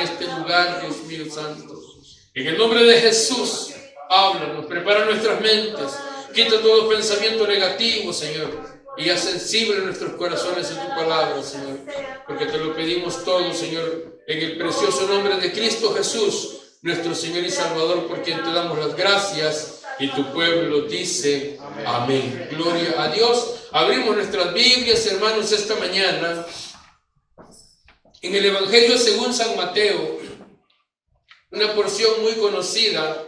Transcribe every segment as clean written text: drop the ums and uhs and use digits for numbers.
este lugar, Dios mío santo. En el nombre de Jesús, háblanos, prepara nuestras mentes, quita todo pensamiento negativo, Señor, y haz sensible nuestros corazones en tu palabra, Señor, porque te lo pedimos todo, Señor, en el precioso nombre de Cristo Jesús, nuestro Señor y Salvador, por quien te damos las gracias, y tu pueblo dice amén. Gloria a Dios. Abrimos nuestras Biblias, hermanos, esta mañana en el Evangelio según San Mateo, una porción muy conocida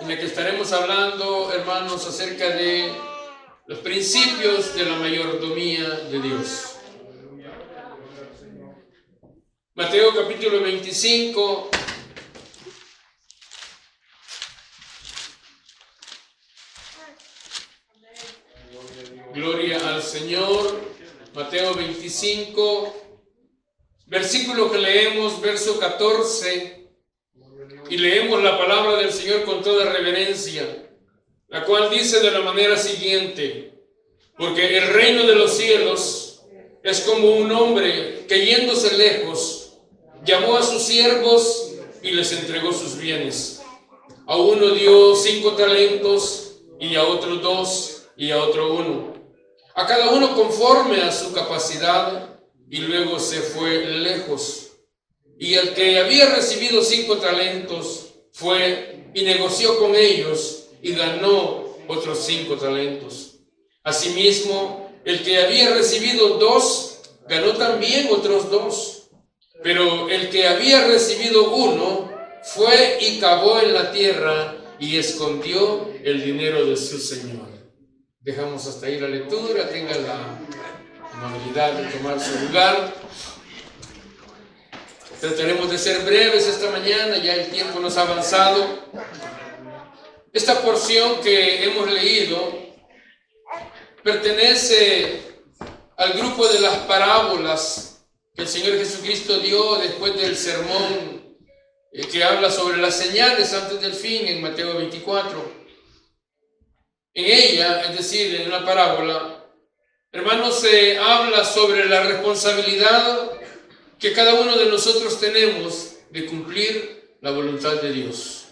en la que estaremos hablando, hermanos, acerca de los principios de la mayordomía de Dios. Mateo capítulo 25. Gloria al Señor. Mateo 25, versículo que leemos, verso 14, y leemos la palabra del Señor con toda reverencia, la cual dice de la manera siguiente: porque el reino de los cielos es como un hombre que, yéndose lejos, llamó a sus siervos y les entregó sus bienes. A uno dio 5 talentos, y a otro 2, y a otro 1, a cada uno conforme a su capacidad, y luego se fue lejos. Y el que había recibido 5 talentos fue y negoció con ellos y ganó otros 5 talentos. Asimismo, el que había recibido 2 ganó también otros 2. Pero el que había recibido 1 fue y cavó en la tierra y escondió el dinero de su señor. Dejamos hasta ahí la lectura. Tenga la amabilidad de tomar su lugar. Trataremos de ser breves esta mañana, ya el tiempo nos ha avanzado. Esta porción que hemos leído pertenece al grupo de las parábolas que el Señor Jesucristo dio después del sermón que habla sobre las señales antes del fin en Mateo 24. En ella, es decir, en una parábola, hermanos, se habla sobre la responsabilidad que cada uno de nosotros tenemos de cumplir la voluntad de Dios.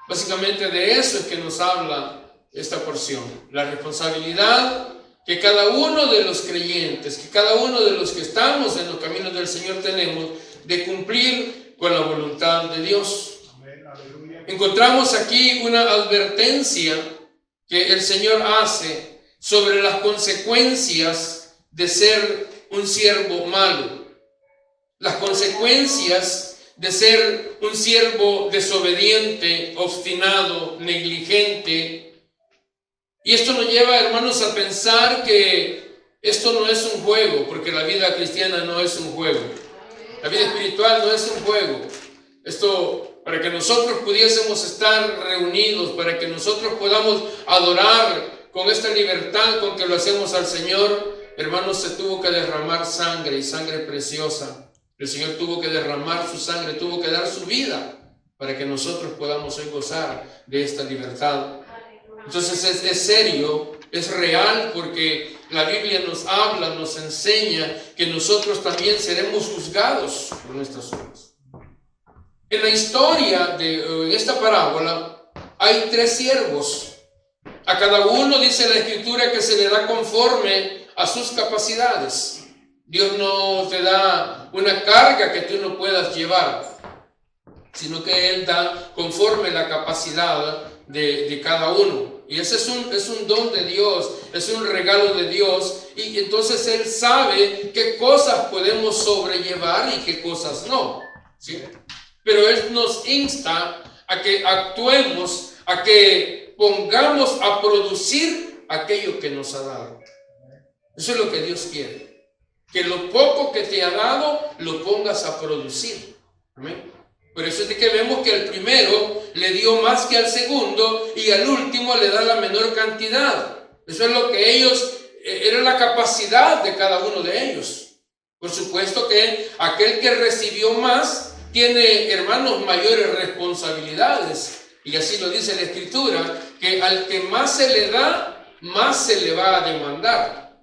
Básicamente de eso es que nos habla esta porción, la responsabilidad que cada uno de los creyentes, que cada uno de los que estamos en los caminos del Señor tenemos de cumplir con la voluntad de Dios. Encontramos aquí una advertencia que el Señor hace sobre las consecuencias de ser un siervo malo, las consecuencias de ser un siervo desobediente, obstinado, negligente. Y esto nos lleva, hermanos, a pensar que esto no es un juego, porque la vida cristiana no es un juego. La vida espiritual no es un juego. Esto, para que nosotros pudiésemos estar reunidos, para que nosotros podamos adorar con esta libertad con que lo hacemos al Señor, hermanos, se tuvo que derramar sangre, y sangre preciosa. El Señor tuvo que derramar su sangre, tuvo que dar su vida para que nosotros podamos hoy gozar de esta libertad. Entonces es serio, es real, porque la Biblia nos habla, nos enseña que nosotros también seremos juzgados por nuestras obras. En la historia de esta parábola hay 3 siervos. A cada uno, dice la Escritura, que se le da conforme a sus capacidades. Dios no te da una carga que tú no puedas llevar, sino que Él da conforme la capacidad de cada uno. Y ese es un don de Dios, es un regalo de Dios. Y entonces Él sabe qué cosas podemos sobrellevar y qué cosas no, ¿sí? Pero Él nos insta a que actuemos, a que pongamos a producir aquello que nos ha dado. Eso es lo que Dios quiere. Que lo poco que te ha dado lo pongas a producir. ¿Amén? Por eso es que vemos que el primero le dio más que al segundo y al último le da la menor cantidad. Eso es lo que ellos, era la capacidad de cada uno de ellos. Por supuesto que aquel que recibió más tiene, hermanos, mayores responsabilidades. Y así lo dice la Escritura, que al que más se le da, más se le va a demandar.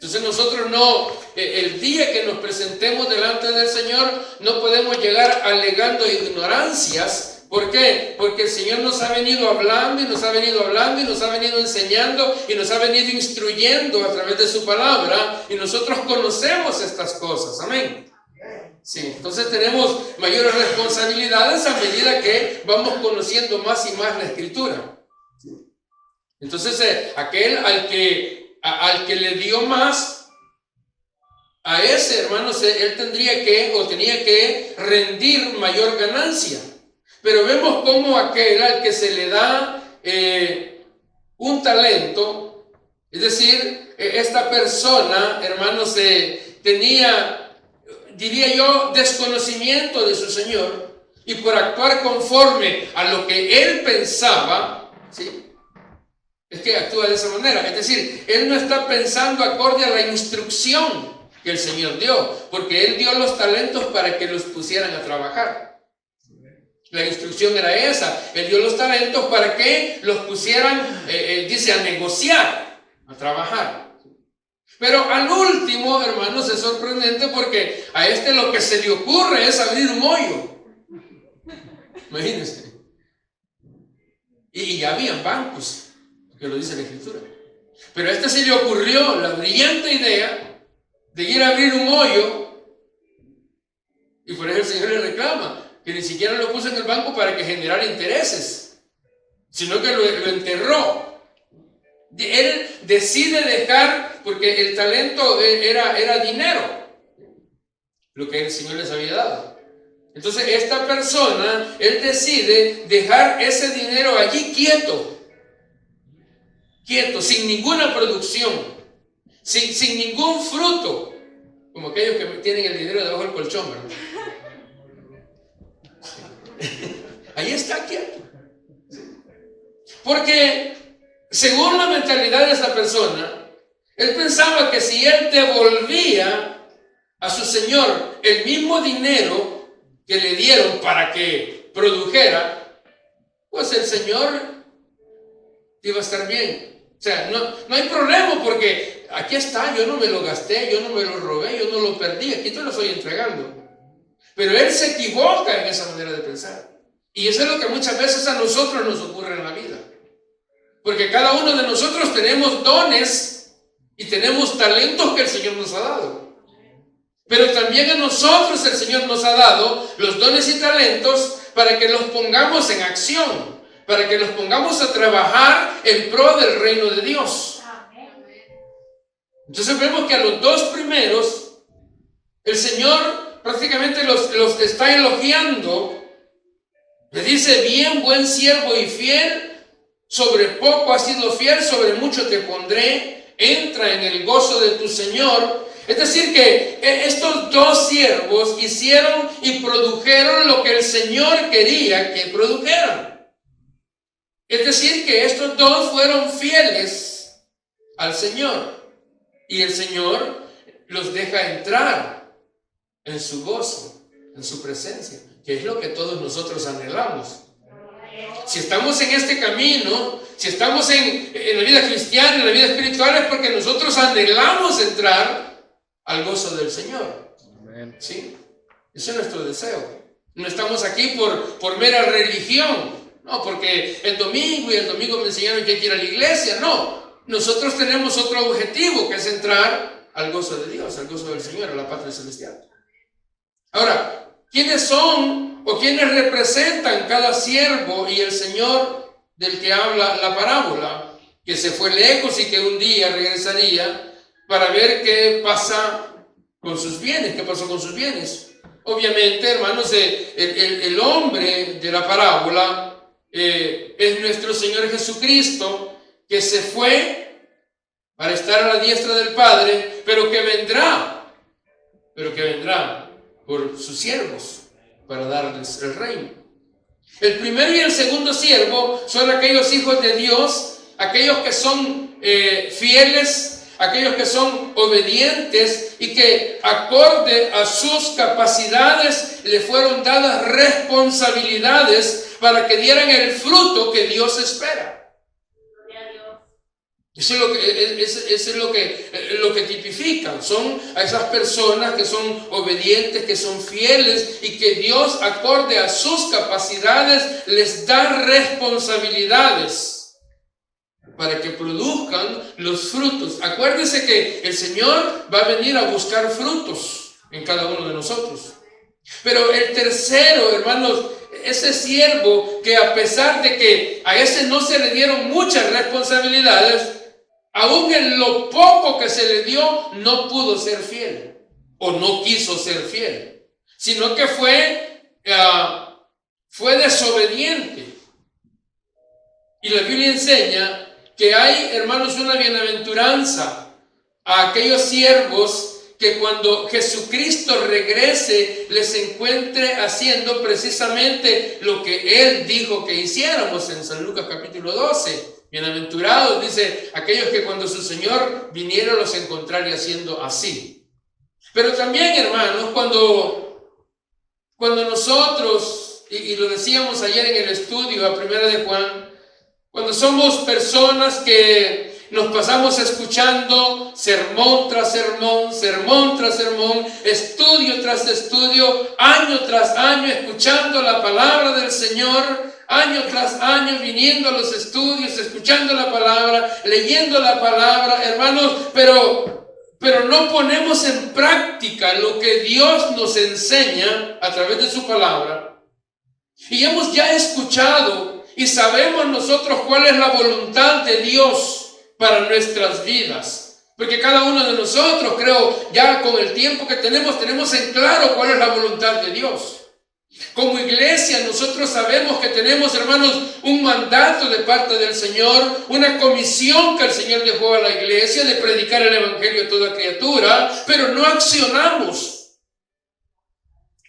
Entonces nosotros no, el día que nos presentemos delante del Señor, no podemos llegar alegando ignorancias. ¿Por qué? Porque el Señor nos ha venido hablando y nos ha venido hablando y nos ha venido enseñando y nos ha venido instruyendo a través de su palabra, y nosotros conocemos estas cosas. Amén. Sí, entonces tenemos mayores responsabilidades a medida que vamos conociendo más y más la Escritura. Entonces aquel al que le dio más, a ese, hermanos, él tendría que o tenía que rendir mayor ganancia. Pero vemos cómo aquel al que se le da un talento, es decir, esta persona, hermanos, tenía, diría yo, desconocimiento de su Señor, y por actuar conforme a lo que él pensaba, ¿sí?, es que actúa de esa manera. Es decir, él no está pensando acorde a la instrucción que el Señor dio, porque él dio los talentos para que los pusieran a trabajar. La instrucción era esa. Él dio los talentos para que los pusieran, dice, a negociar, a trabajar. Pero al último, hermanos, es sorprendente porque a este lo que se le ocurre es abrir un hoyo. Imagínense. Y ya habían bancos, que lo dice la Escritura. Pero a este se le ocurrió la brillante idea de ir a abrir un hoyo, y por eso el Señor le reclama que ni siquiera lo puso en el banco para que generara intereses, sino que lo enterró. Él decide dejar, porque el talento era dinero, lo que el Señor les había dado. Entonces esta persona, él decide dejar ese dinero allí quieto, sin ninguna producción, sin ningún fruto, como aquellos que tienen el dinero debajo del colchón, ¿verdad? Ahí está quieto. Porque según la mentalidad de esta persona, él pensaba que si él devolvía a su Señor el mismo dinero que le dieron para que produjera, pues el Señor iba a estar bien. O sea, no hay problema, porque aquí está, yo no me lo gasté, yo no me lo robé, yo no lo perdí, aquí te lo estoy entregando. Pero él se equivoca en esa manera de pensar. Y eso es lo que muchas veces a nosotros nos ocurre en la vida. Porque cada uno de nosotros tenemos dones y tenemos talentos que el Señor nos ha dado. Pero también a nosotros el Señor nos ha dado los dones y talentos para que los pongamos en acción, para que los pongamos a trabajar en pro del reino de Dios. Entonces vemos que a los dos primeros el Señor prácticamente los está elogiando. Le dice: bien, buen siervo y fiel, sobre poco has sido fiel, sobre mucho te pondré, entra en el gozo de tu Señor. Es decir, que estos dos siervos hicieron y produjeron lo que el Señor quería que produjeran. Es decir, que estos dos fueron fieles al Señor, y el Señor los deja entrar en su gozo, en su presencia, que es lo que todos nosotros anhelamos. Si estamos en este camino, si estamos en la vida cristiana, en la vida espiritual, es porque nosotros anhelamos entrar al gozo del Señor. Amén. ¿Sí? Ese es nuestro deseo. No estamos aquí por mera religión, no, porque el domingo me enseñaron que hay que ir a la iglesia. No, nosotros tenemos otro objetivo, que es entrar al gozo de Dios, al gozo del Señor, a la patria celestial. Ahora, ¿quiénes son o quiénes representan cada siervo y el Señor del que habla la parábola? Que se fue lejos y que un día regresaría para ver qué pasa con sus bienes, qué pasó con sus bienes. Obviamente, hermanos, el hombre de la parábola es nuestro Señor Jesucristo, que se fue para estar a la diestra del Padre, pero que vendrá por sus siervos para darles el reino. El primero y el segundo siervo son aquellos hijos de Dios, aquellos que son fieles, aquellos que son obedientes y que acorde a sus capacidades le fueron dadas responsabilidades para que dieran el fruto que Dios espera. Eso es lo que tipifican. Son a esas personas que son obedientes, que son fieles y que Dios, acorde a sus capacidades, les da responsabilidades para que produzcan los frutos. Acuérdense que el Señor va a venir a buscar frutos en cada uno de nosotros. Pero el tercero, hermanos, ese siervo que a pesar de que a ese no se le dieron muchas responsabilidades, aún en lo poco que se le dio, no pudo ser fiel o no quiso ser fiel, sino que fue desobediente. Y la Biblia enseña que hay, hermanos, una bienaventuranza a aquellos siervos que cuando Jesucristo regrese les encuentre haciendo precisamente lo que Él dijo que hiciéramos en San Lucas capítulo 12. Bienaventurados, dice, aquellos que cuando su Señor viniera los encontrara haciendo así. Pero también, hermanos, cuando nosotros, y lo decíamos ayer en el estudio a Primera de Juan, cuando somos personas que nos pasamos escuchando sermón tras sermón, sermón tras sermón, estudio tras estudio, año tras año, escuchando la palabra del Señor, año tras año, viniendo a los estudios, escuchando la palabra, leyendo la palabra, hermanos, pero no ponemos en práctica lo que Dios nos enseña a través de su palabra. Y hemos ya escuchado y sabemos nosotros cuál es la voluntad de Dios para nuestras vidas. Porque cada uno de nosotros, creo, ya con el tiempo que tenemos en claro cuál es la voluntad de Dios. Como iglesia nosotros sabemos que tenemos, hermanos, un mandato de parte del Señor, una comisión que el Señor dejó a la iglesia de predicar el evangelio a toda criatura, pero no accionamos.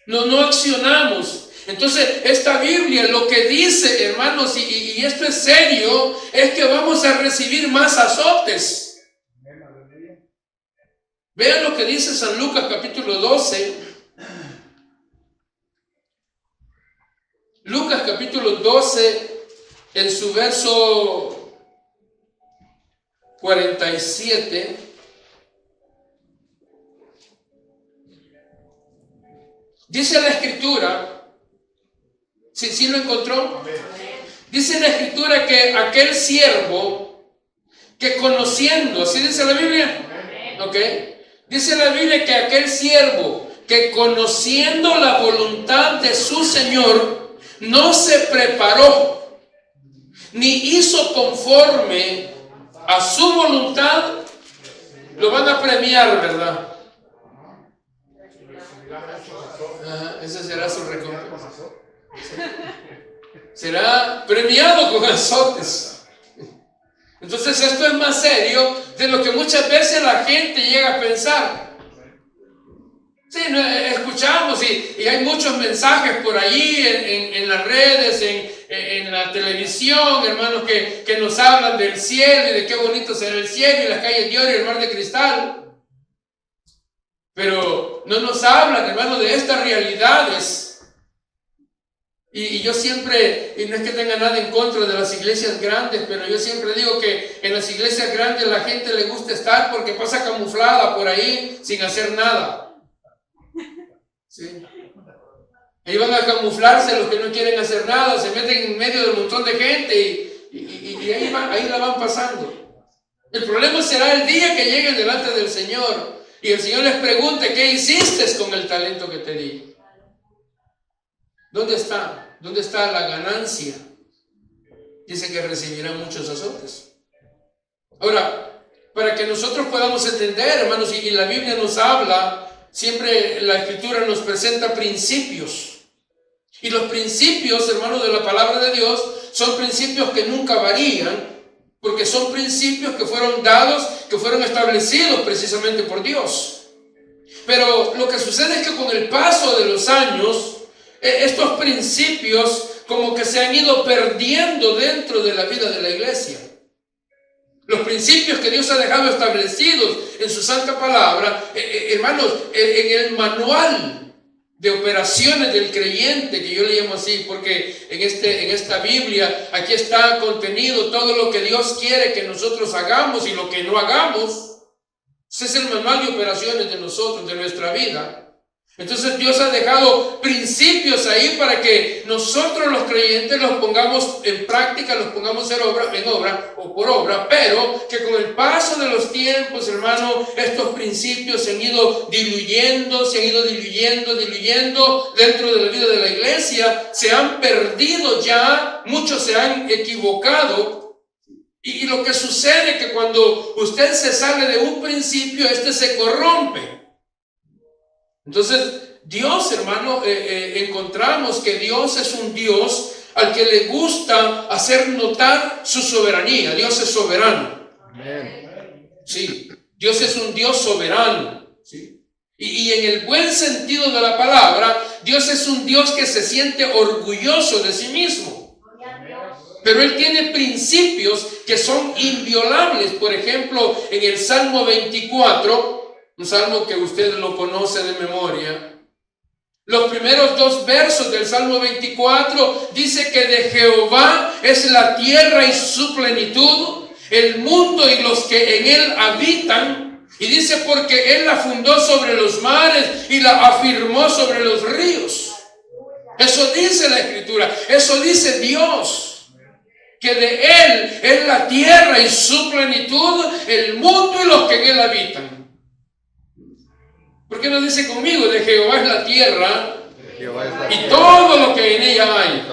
No accionamos. Entonces, esta Biblia lo que dice, hermanos, y esto es serio, es que vamos a recibir más azotes. Vean lo que dice San Lucas capítulo 12. Lucas capítulo 12, en su verso 47. Dice la Escritura, ¿sí lo encontró? Dice la Escritura que aquel siervo que conociendo, ¿así dice la Biblia? ¿Ok? Dice la Biblia que aquel siervo que conociendo la voluntad de su Señor, no se preparó, ni hizo conforme a su voluntad, lo van a premiar, ¿verdad? Esa será su recompensa. Será premiado con azotes. Entonces esto es más serio de lo que muchas veces la gente llega a pensar. Sí, escuchamos y hay muchos mensajes por ahí en las redes, en la televisión, hermanos, que nos hablan del cielo y de qué bonito será el cielo y las calles de oro y el mar de cristal. Pero no nos hablan, hermanos, de estas realidades. Y yo siempre, y no es que tenga nada en contra de las iglesias grandes, pero yo siempre digo que en las iglesias grandes la gente le gusta estar porque pasa camuflada por ahí sin hacer nada. ¿Sí? Ahí van a camuflarse los que no quieren hacer nada, se meten en medio del montón de gente y ahí la van pasando. El problema será el día que lleguen delante del Señor y el Señor les pregunte: ¿qué hiciste con el talento que te di? ¿Dónde está? ¿Dónde está la ganancia? Dice que recibirá muchos azotes. Ahora, para que nosotros podamos entender, hermanos, y la Biblia nos habla, siempre la Escritura nos presenta principios. Y los principios, hermanos, de la palabra de Dios son principios que nunca varían, porque son principios que fueron dados, que fueron establecidos precisamente por Dios. Pero lo que sucede es que con el paso de los años, estos principios como que se han ido perdiendo dentro de la vida de la iglesia. Los principios que Dios ha dejado establecidos en su santa palabra, hermanos, en el manual de operaciones del creyente, que yo le llamo así, porque en esta Biblia, aquí está contenido todo lo que Dios quiere que nosotros hagamos y lo que no hagamos. Ese es el manual de operaciones de nosotros, de nuestra vida. Entonces Dios ha dejado principios ahí para que nosotros los creyentes los pongamos en práctica, los pongamos en obra o por obra, pero que con el paso de los tiempos, hermano, estos principios se han ido diluyendo dentro de la vida de la iglesia, se han perdido ya, muchos se han equivocado. Y lo que sucede es que cuando usted se sale de un principio, este se corrompe. Entonces, Dios, hermano, encontramos que Dios es un Dios al que le gusta hacer notar su soberanía. Dios es soberano. Amén. Sí, Dios es un Dios soberano. ¿Sí? Y en el buen sentido de la palabra, Dios es un Dios que se siente orgulloso de sí mismo. Pero Él tiene principios que son inviolables. Por ejemplo, en el Salmo 24, un salmo que usted lo conoce de memoria, los primeros 2 versos del Salmo 24 dice que de Jehová es la tierra y su plenitud, el mundo y los que en él habitan. Y dice porque Él la fundó sobre los mares y la afirmó sobre los ríos. Eso dice la Escritura, eso dice Dios, que de Él es la tierra y su plenitud, el mundo y los que en él habitan. ¿Por qué no dice conmigo? De Jehová es la tierra y todo lo que en ella hay.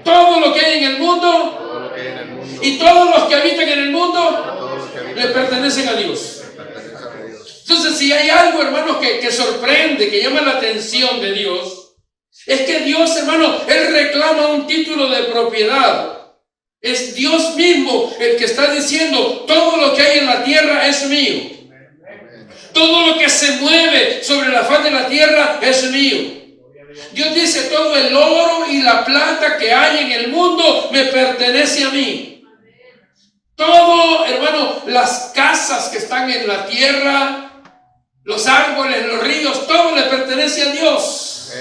Todo lo que hay en el mundo y todos los que habitan en el mundo le pertenecen a Dios. Entonces, si hay algo, hermanos, que sorprende, que llama la atención de Dios, es que Dios, hermano, Él reclama un título de propiedad. Es Dios mismo el que está diciendo: todo lo que hay en la tierra es mío. Todo lo que se mueve sobre la faz de la tierra es mío. Dios dice: todo el oro y la plata que hay en el mundo me pertenece a mí. Todo, hermano, las casas que están en la tierra, los árboles, los ríos, todo le pertenece a Dios.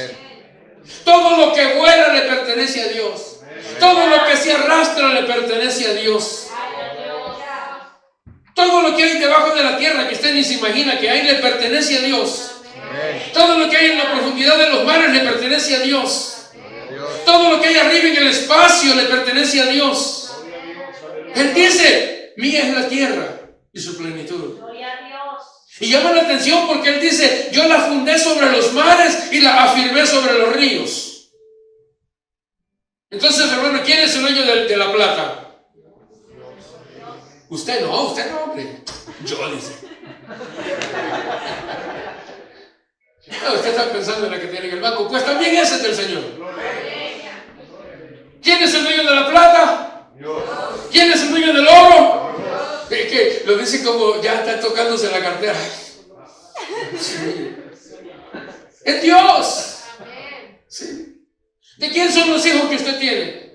Todo lo que vuela le pertenece a Dios. Todo lo que se arrastra le pertenece a Dios. Todo lo que hay debajo de la tierra que usted ni se imagina que hay le pertenece a Dios. Todo lo que hay en la profundidad de los mares le pertenece a Dios. Todo lo que hay arriba en el espacio le pertenece a Dios. Él dice: mía es la tierra y su plenitud. Y llama la atención porque Él dice: yo la fundé sobre los mares y la afirmé sobre los ríos. Entonces, hermano, ¿quién es el dueño de la plata? Usted no, hombre. Yo, dice. Usted está pensando en la que tiene en el banco. Pues también ese es del Señor. ¿Quién es el dueño de la plata? ¿Quién es el dueño del oro? Es que lo dice como ya está tocándose la cartera. Sí. Es Dios. Sí. ¿De quién son los hijos que usted tiene?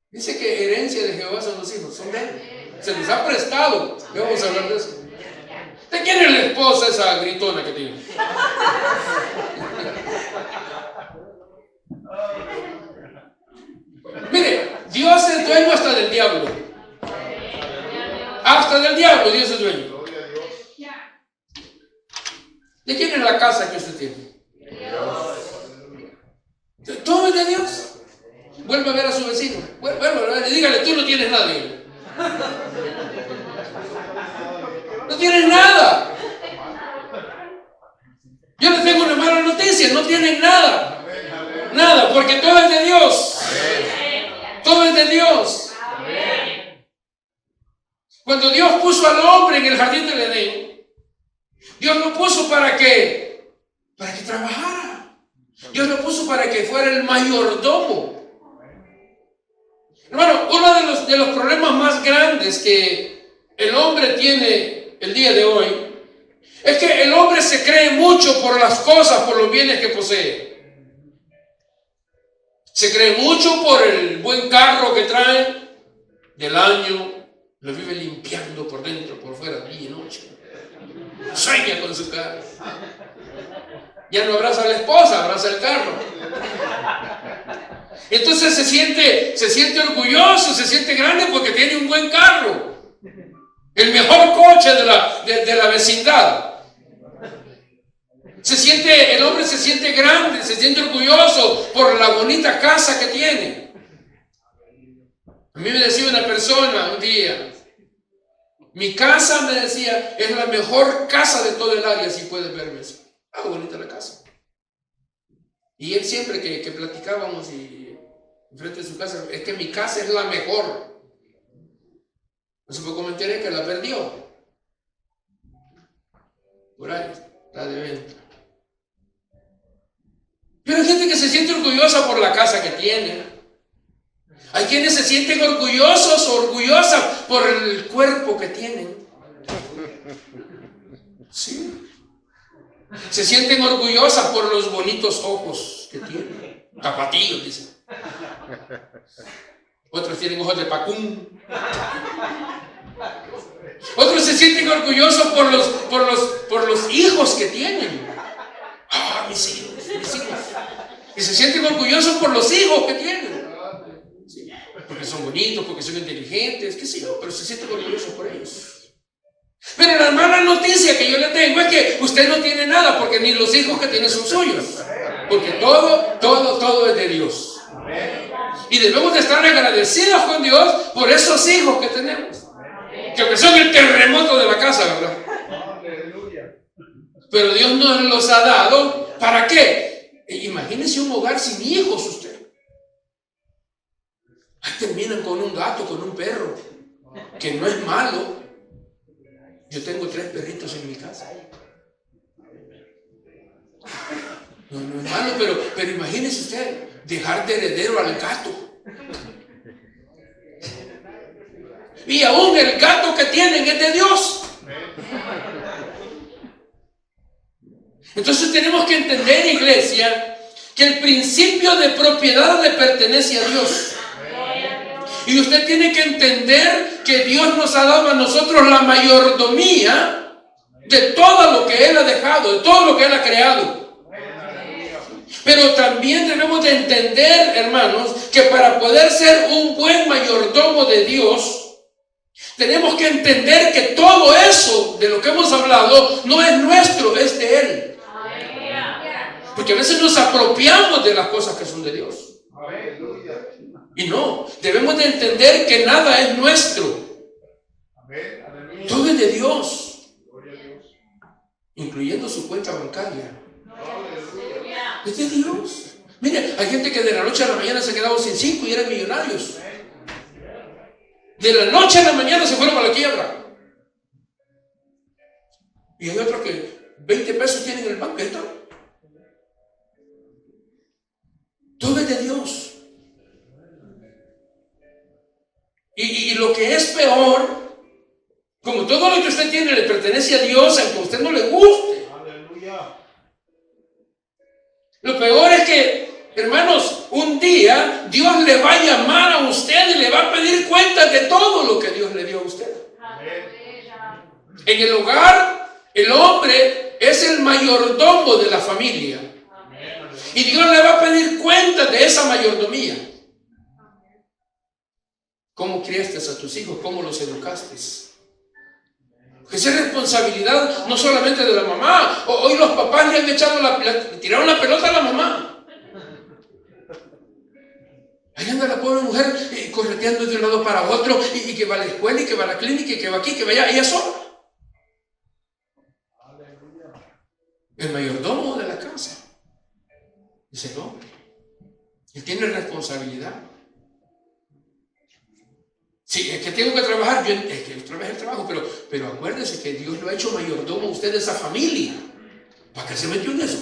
Dice que herencia de Jehová son los hijos, son de Él. Se les ha prestado. Vamos a hablar de eso. ¿De quién es la esposa esa gritona que tiene? Mire, Dios es dueño hasta del diablo. Hasta del diablo Dios es dueño. ¿De quién es la casa que usted tiene? Todo es de Dios. Vuelve a ver a su vecino. Vuelve a ver y dígale: tú no tienes nada. Dígale. No tienes nada. Yo les tengo una mala noticia: no tienen nada. Nada, porque todo es de Dios. Todo es de Dios. Cuando Dios puso al hombre en el jardín del Edén, Dios lo puso para que trabajara. Dios lo puso para que fuera el mayordomo. Hermano, uno de los problemas más grandes que el hombre tiene el día de hoy es que el hombre se cree mucho por las cosas, por los bienes que posee. Se cree mucho por el buen carro que trae del año, lo vive limpiando por dentro, por fuera, día y noche. Sueña con su carro. Ya no abraza a la esposa, abraza el carro. Entonces se siente orgulloso, se siente grande porque tiene un buen carro. El mejor coche de la vecindad. El hombre se siente grande, se siente orgulloso por la bonita casa que tiene. A mí me decía una persona un día, mi casa, me decía, es la mejor casa de todo el área, si puedes verme eso. Ah, bonita la casa. Y él siempre que platicábamos y enfrente de su casa, es que mi casa es la mejor. Hace poco me enteré que la perdió. Por ahí está de venta. Pero hay gente que se siente orgullosa por la casa que tiene. Hay quienes se sienten orgullosos o orgullosas por el cuerpo que tienen. Sí. Se sienten orgullosas por los bonitos ojos que tienen. Tapatíos, dicen. Otros tienen ojos de pacún. Otros se sienten orgullosos por los hijos que tienen. Ah, mis hijos. Y se sienten orgullosos por los hijos que tienen. Sí, porque son bonitos, porque son inteligentes, qué sé yo, pero se sienten orgullosos por ellos. Pero la mala noticia que yo le tengo es que usted no tiene nada, porque ni los hijos que tiene son suyos. Porque todo es de Dios. Y debemos de estar agradecidos con Dios por esos hijos que tenemos. Que aunque son el terremoto de la casa, ¿verdad? Pero Dios nos los ha dado, ¿para qué? Imagínese un hogar sin hijos usted. Ahí terminan con un gato, con un perro, que no es malo. Yo tengo 3 perritos en mi casa. No es malo, pero imagínese usted dejar de heredero al gato. Y aún el gato que tienen es de Dios. Entonces tenemos que entender, iglesia, que el principio de propiedad le pertenece a Dios. Y usted tiene que entender que Dios nos ha dado a nosotros la mayordomía de todo lo que Él ha dejado, de todo lo que Él ha creado. Pero también debemos de entender, hermanos, que para poder ser un buen mayordomo de Dios, tenemos que entender que todo eso de lo que hemos hablado no es nuestro, es de Él. Porque a veces nos apropiamos de las cosas que son de Dios. Y no, debemos de entender que nada es nuestro. Todo es de Dios, incluyendo su cuenta bancaria. Es de Dios. Mire, hay gente que de la noche a la mañana se quedaron sin 5 y eran millonarios. De la noche a la mañana se fueron a la quiebra. Y hay otros que 20 pesos tienen en el banco. Todo es de Dios. Y lo que es peor, como todo lo que usted tiene le pertenece a Dios, aunque a usted no le guste. Aleluya. Lo peor es que, hermanos, un día Dios le va a llamar a usted y le va a pedir cuentas de todo lo que Dios le dio a usted. Aleluya. En el hogar, el hombre es el mayordomo de la familia. Y Dios le va a pedir cuentas de esa mayordomía. ¿Cómo criaste a tus hijos? ¿Cómo los educaste? Porque esa es responsabilidad no solamente de la mamá. Hoy los papás le han echado le tiraron la pelota a la mamá. Ahí anda la pobre mujer correteando de un lado para otro y que va a la escuela y que va a la clínica y que va aquí, que va allá, ella sola. El mayordomo de la casa. Dice, no, él tiene responsabilidad. Sí, es que tengo que trabajar, es que trabajo el trabajo, pero acuérdese que Dios lo ha hecho mayordomo a usted de esa familia. ¿Para qué se metió en eso?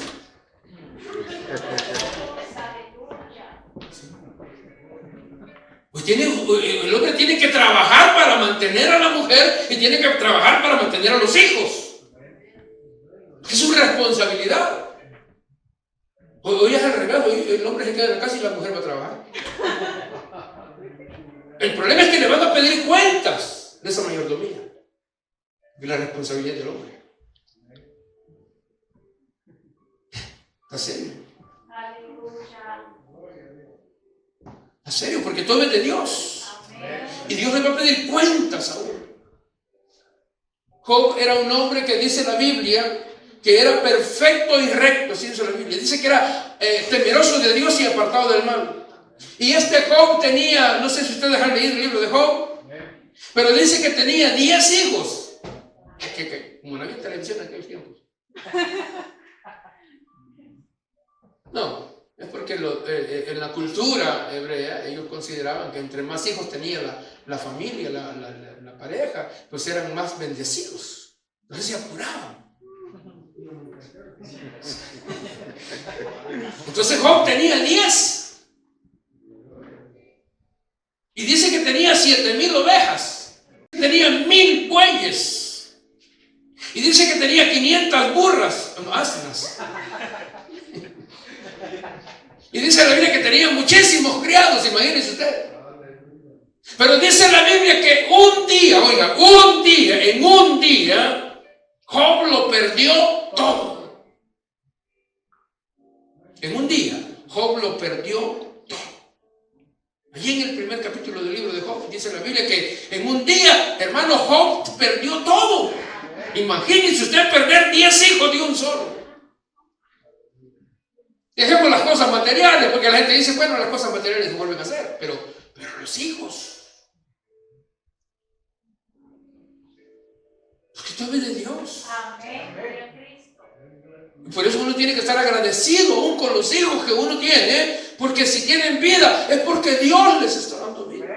Sí. Pues el hombre tiene que trabajar para mantener a la mujer y tiene que trabajar para mantener a los hijos. Es su responsabilidad. Hoy es al revés, hoy el hombre se queda en la casa y la mujer va a trabajar. El problema es que le van a pedir cuentas de esa mayordomía. Y la responsabilidad del hombre. ¿En serio? ¿En serio? Porque todo es de Dios. Y Dios le va a pedir cuentas a uno. Job era un hombre que dice la Biblia que era perfecto y recto, así dice la Biblia. Dice que era temeroso de Dios y apartado del mal. Y este Job tenía, no sé si ustedes han leído el libro de Job, pero dice que tenía 10 hijos. Como no había televisión en aquellos tiempos. No, es porque en la cultura hebrea ellos consideraban que entre más hijos tenía la familia, la pareja, pues eran más bendecidos. Entonces se apuraban. Entonces Job tenía 10. Y dice que tenía 7,000 ovejas. Tenía 1,000 bueyes. Y dice que tenía 500 burras, asnas. Y dice la Biblia que tenía muchísimos criados, imagínense usted. Pero dice la Biblia que un día, oiga, en un día, Job lo perdió todo. En un día, Job lo perdió todo. Allí en el primer capítulo del libro de Job dice la Biblia que en un día, hermano, Job perdió todo. Imagínense usted perder 10 hijos de un solo. Dejemos las cosas materiales, porque la gente dice, bueno, las cosas materiales se vuelven a hacer, pero los hijos. Porque todo es de Dios. Por eso uno tiene que estar agradecido aún con los hijos que uno tiene, porque si tienen vida es porque Dios les está dando vida.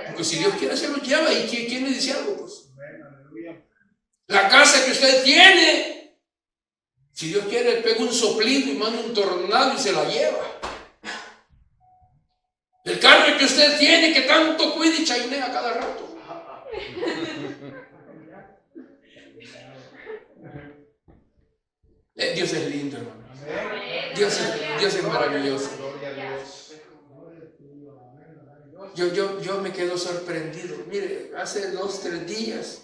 Porque si Dios quiere, se los lleva. ¿Y quién le dice algo? Pues la casa que usted tiene, si Dios quiere, le pega un soplido y manda un tornado y se la lleva. El carro que usted tiene, que tanto cuida y chainea cada rato. Dios es lindo, hermano. Dios es maravilloso. Yo me quedo sorprendido. Mire, hace 2-3 días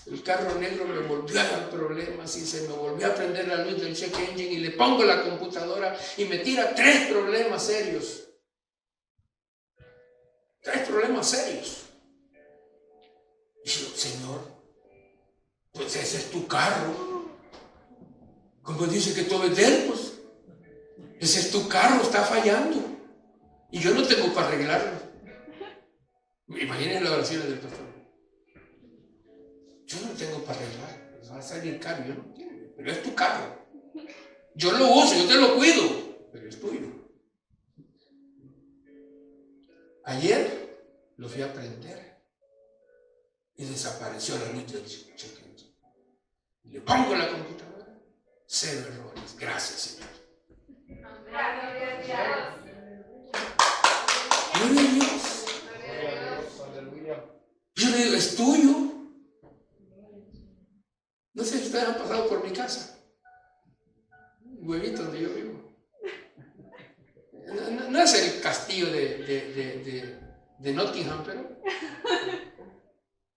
el carro negro me volvió a dar problemas y se me volvió a prender la luz del check engine y le pongo la computadora y me tira 3 problemas serios. 3 problemas serios. Y yo, Señor, pues ese es tu carro. Como dice que todo es de él, pues ese es tu carro, está fallando y yo no tengo para arreglarlo. Imagínense las oraciones del pastor. Yo no tengo para arreglar, va a salir caro, yo no quiero, pero es tu carro. Yo lo uso, yo te lo cuido, pero es tuyo. Ayer lo fui a prender y desapareció la luz del cheque. Le pongo la computadora. 0 errores. Gracias, Señor. Gloria a Dios. Yo le digo, es tuyo. No sé si ustedes han pasado por mi casa. Huevito donde yo vivo. No es el castillo de Nottingham, pero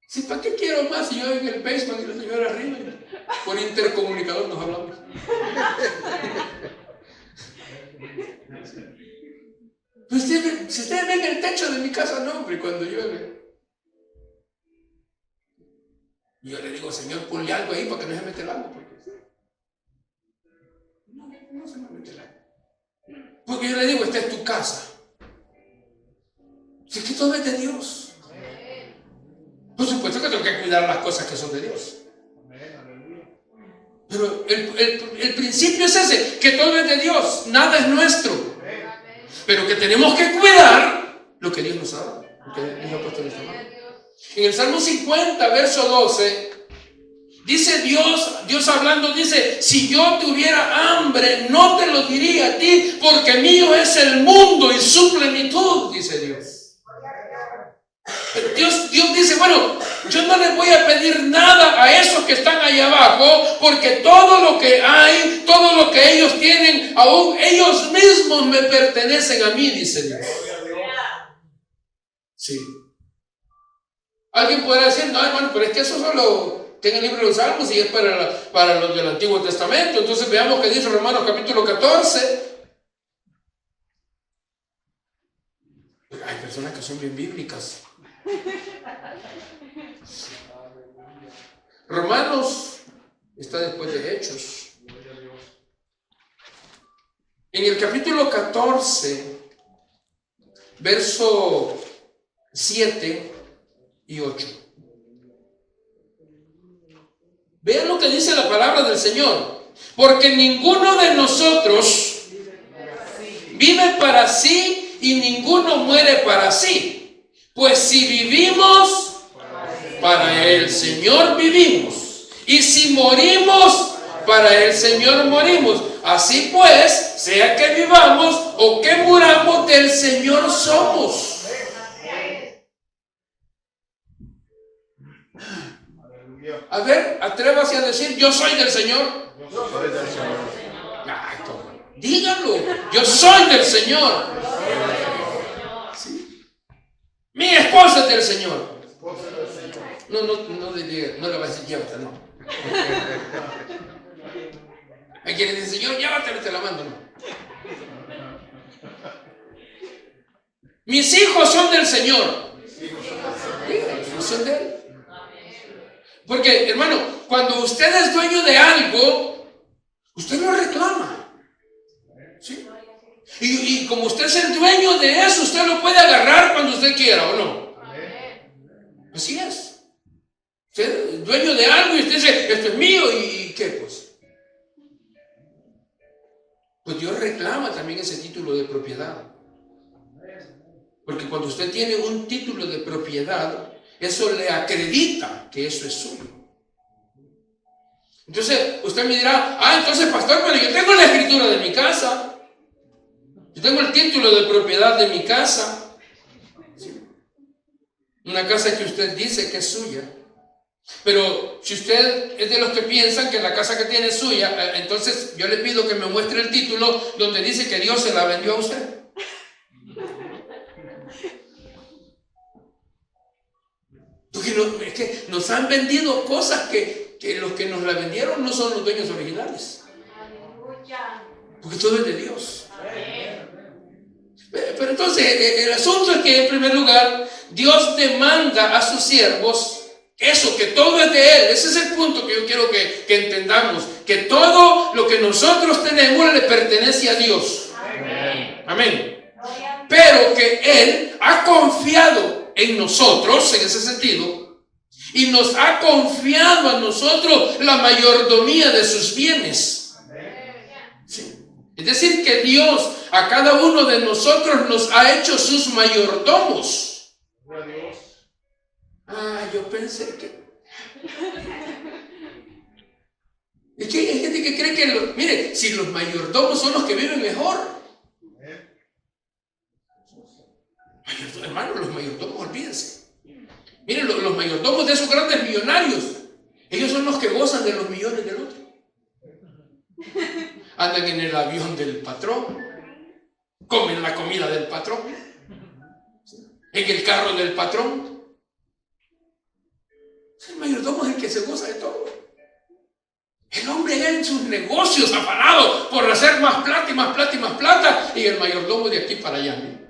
sí, ¿para qué quiero más si yo en el basement y la señora arriba? Por intercomunicador nos hablamos. Pues si ustedes ven el techo de mi casa, no, hombre, cuando llueve. Y yo le digo, Señor, ponle algo ahí para que no se mete el agua. No se me mete el agua. Porque yo le digo, esta es tu casa. Si es que todo es de Dios. Por supuesto que tengo que cuidar las cosas que son de Dios. Pero el principio es ese, que todo es de Dios, nada es nuestro. Pero que tenemos que cuidar lo que Dios nos ha dado, lo que Dios ha puesto en nuestra mano. En el Salmo 50, verso 12, dice Dios hablando, dice, si yo tuviera hambre, no te lo diría a ti, porque mío es el mundo y su plenitud, dice Dios. Dios dice, bueno, yo no les voy a pedir nada a esos que están allá abajo, porque todo lo que hay, todo lo que ellos tienen, aún ellos mismos me pertenecen a mí, dice Dios. Sí. Alguien podrá decir, no, hermano, pero es que eso solo Está en el libro de los Salmos y es para los del Antiguo Testamento. Entonces veamos qué dice Romanos capítulo 14. Hay personas que son bien bíblicas. Romanos está después de Hechos. En el capítulo 14, verso 7 y 8. Vean lo que dice la palabra del Señor. Porque ninguno de nosotros vive para sí y ninguno muere para sí. Pues si vivimos, para el Señor vivimos. Y si morimos, para el Señor morimos. Así pues, sea que vivamos o que muramos, del Señor somos. A ver, atrévase a decir, yo soy del Señor. Yo soy del Señor. Ay, díganlo, yo soy del Señor. ¿Sí? Mi esposa es del Señor. No le va a decir, llévatela, no. Hay quienes dicen, Señor, llévatela, te la mando, no. Mis hijos son del Señor. Son de Él. Porque, hermano, cuando usted es dueño de algo, usted lo reclama. ¿Sí? Y como usted es el dueño de eso, usted lo puede agarrar cuando usted quiera, ¿o no? Así es. Usted es dueño de algo y usted dice, esto es mío, ¿y qué pues? Pues Dios reclama también ese título de propiedad. Porque cuando usted tiene un título de propiedad, eso le acredita que eso es suyo. Entonces, usted me dirá, entonces, pastor, pero yo tengo la escritura de mi casa. Yo tengo el título de propiedad de mi casa. ¿Sí? Una casa que usted dice que es suya. Pero si usted es de los que piensan que la casa que tiene es suya, entonces yo le pido que me muestre el título donde dice que Dios se la vendió a usted. Porque es que nos han vendido cosas que los que nos la vendieron no son los dueños originales. Porque todo es de Dios. Pero entonces el asunto es que en primer lugar Dios demanda a sus siervos eso, que todo es de Él. Ese es el punto que yo quiero que entendamos, que todo lo que nosotros tenemos le pertenece a Dios. Amén. Pero que Él ha confiado en nosotros, en ese sentido, y nos ha confiado a nosotros la mayordomía de sus bienes. ¿Sí? Es decir, que Dios a cada uno de nosotros nos ha hecho sus mayordomos. Yo pensé que... Es que hay gente que cree que... Mire, si los mayordomos son los que viven mejor. Hermano, los mayordomos, olvídense. Miren, los mayordomos de esos grandes millonarios, ellos son los que gozan de los millones del otro. Andan en el avión del patrón, comen la comida del patrón, en el carro del patrón. El mayordomo es el que se goza de todo. El hombre en sus negocios afanado por hacer más plata y más plata y más plata, y el mayordomo de aquí para allá.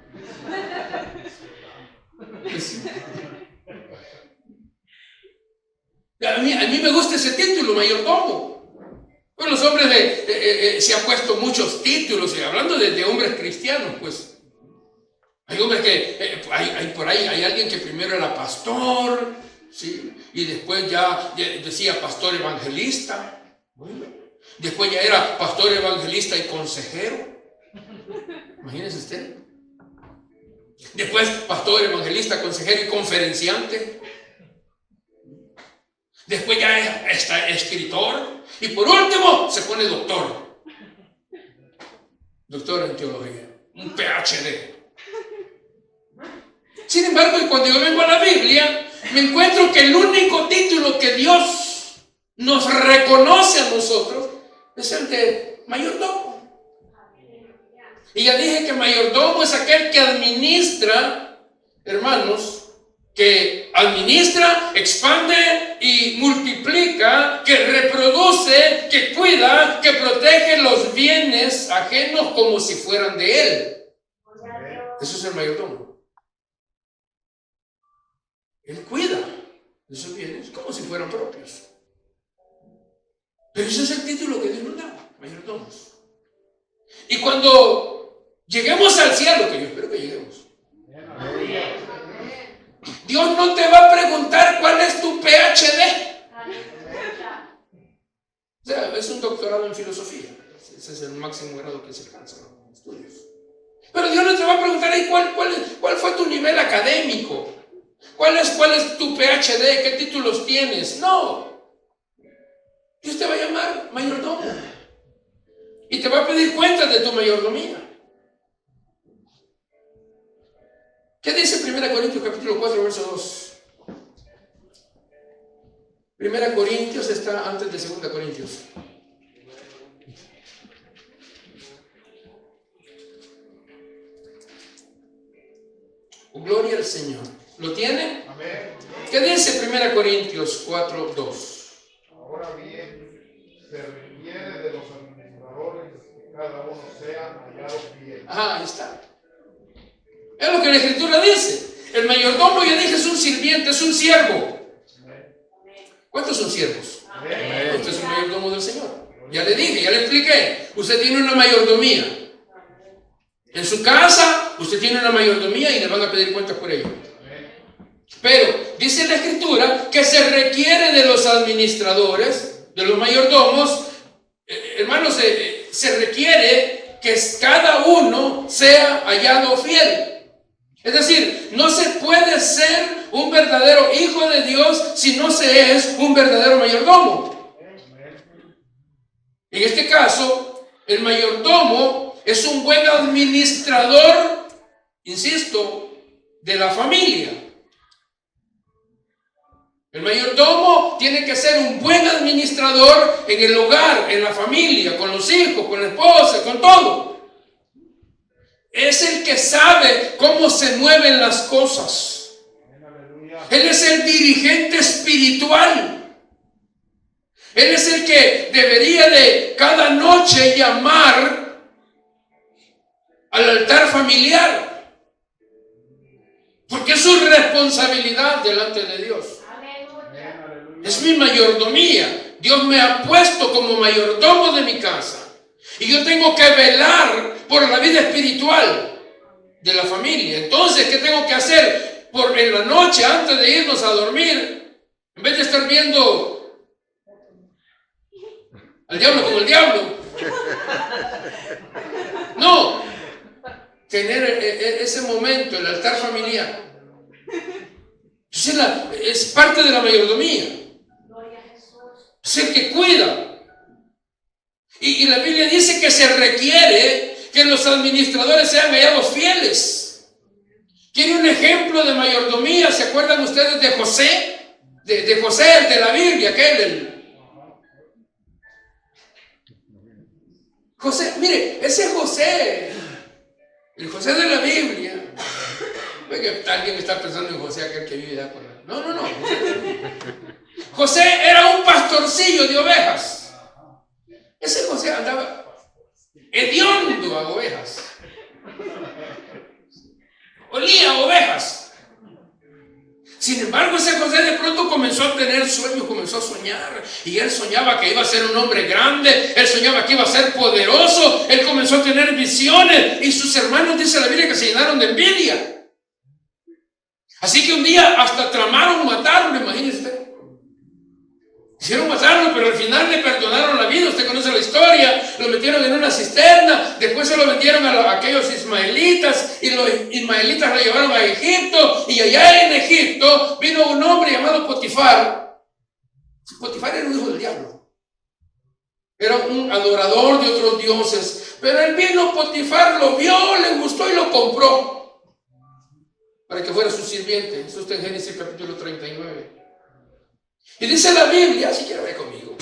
A mí me gusta ese título, mayordomo. Bueno, los hombres se han puesto muchos títulos, y hablando de hombres cristianos, pues. Hay hombres que, por ahí hay alguien que primero era pastor, ¿sí? Y después ya decía pastor evangelista. Bueno, después ya era pastor evangelista y consejero. Imagínese usted. Después pastor evangelista, consejero y conferenciante. Después ya está escritor. Y por último se pone doctor. Doctor en teología. Un PhD. Sin embargo, cuando yo vengo a la Biblia, me encuentro que el único título que Dios nos reconoce a nosotros es el de mayordomo. Y ya dije que mayordomo es aquel que administra, hermanos, que administra, expande y multiplica, que reproduce, que cuida, que protege los bienes ajenos como si fueran de él. Eso es el mayordomo. Él cuida de esos bienes como si fueran propios. Pero ese es el título que Dios nos da, mayordomos. Y cuando lleguemos al cielo, que yo espero que lleguemos, Dios no te va a preguntar cuál es tu PhD. O sea, es un doctorado en filosofía. Ese es el máximo grado que se alcanza en estudios. Pero Dios no te va a preguntar ahí cuál fue tu nivel académico. ¿Cuál es tu PhD? ¿Qué títulos tienes? No. Dios te va a llamar mayordomo. Y te va a pedir cuentas de tu mayordomía. ¿Qué dice 1 Corintios capítulo 4, verso 2? 1 Corintios está antes de 2 Corintios. Oh, gloria al Señor. ¿Lo tienen? Amén. ¿Qué dice 1 Corintios 4, 2? Ahora bien, se requiere de los administradores que cada uno sea hallado fiel. Ajá, ahí está. Es lo que la Escritura dice. El mayordomo, ya dije, es un sirviente, es un siervo. ¿Cuántos son siervos? Amén. Usted es un mayordomo del Señor. Ya le dije, ya le expliqué. Usted tiene una mayordomía. En su casa, usted tiene una mayordomía y le van a pedir cuentas por ello. Pero dice la Escritura que se requiere de los administradores, de los mayordomos, hermanos, se requiere que cada uno sea hallado fiel. Es decir, no se puede ser un verdadero hijo de Dios si no se es un verdadero mayordomo. En este caso, el mayordomo es un buen administrador, insisto, de la familia. El mayordomo tiene que ser un buen administrador en el hogar, en la familia, con los hijos, con la esposa, con todo. Es el que sabe cómo se mueven las cosas. Él es el dirigente espiritual. Él es el que debería de cada noche llamar al altar familiar. Porque es su responsabilidad delante de Dios. Es mi mayordomía. Dios me ha puesto como mayordomo de mi casa. Y yo tengo que velar por la vida espiritual de la familia. Entonces, ¿qué tengo que hacer? En la noche, antes de irnos a dormir, en vez de estar viendo al diablo como el diablo, no, tener ese momento, el altar familiar. Es parte de la mayordomía. Es el que cuida. Y la Biblia dice que se requiere que los administradores sean hallados fieles. ¿Quiere un ejemplo de mayordomía? ¿Se acuerdan ustedes de José? De José, el de la Biblia, José, mire, ese José, el José de la Biblia. Alguien está pensando en José, aquel que vive allá con él. No. José era un pastorcillo de ovejas. Ese José andaba hediondo a ovejas. Olía a ovejas. Sin embargo, ese José de pronto comenzó a tener sueños, comenzó a soñar. Y él soñaba que iba a ser un hombre grande. Él soñaba que iba a ser poderoso. Él comenzó a tener visiones. Y sus hermanos, dice la Biblia, que se llenaron de envidia. Así que un día hasta tramaron matarlo, imagínese usted. Quisieron matarlo, pero al final le perdonaron la vida. Usted conoce la historia. Lo metieron en una cisterna. Después se lo vendieron a aquellos ismaelitas. Y los ismaelitas lo llevaron a Egipto. Y allá en Egipto vino un hombre llamado Potifar. Potifar era un hijo del diablo. Era un adorador de otros dioses. Pero él vino, Potifar lo vio, le gustó y lo compró para que fuera su sirviente. Eso está en Génesis capítulo 39. Y dice la Biblia, si quiere ver conmigo,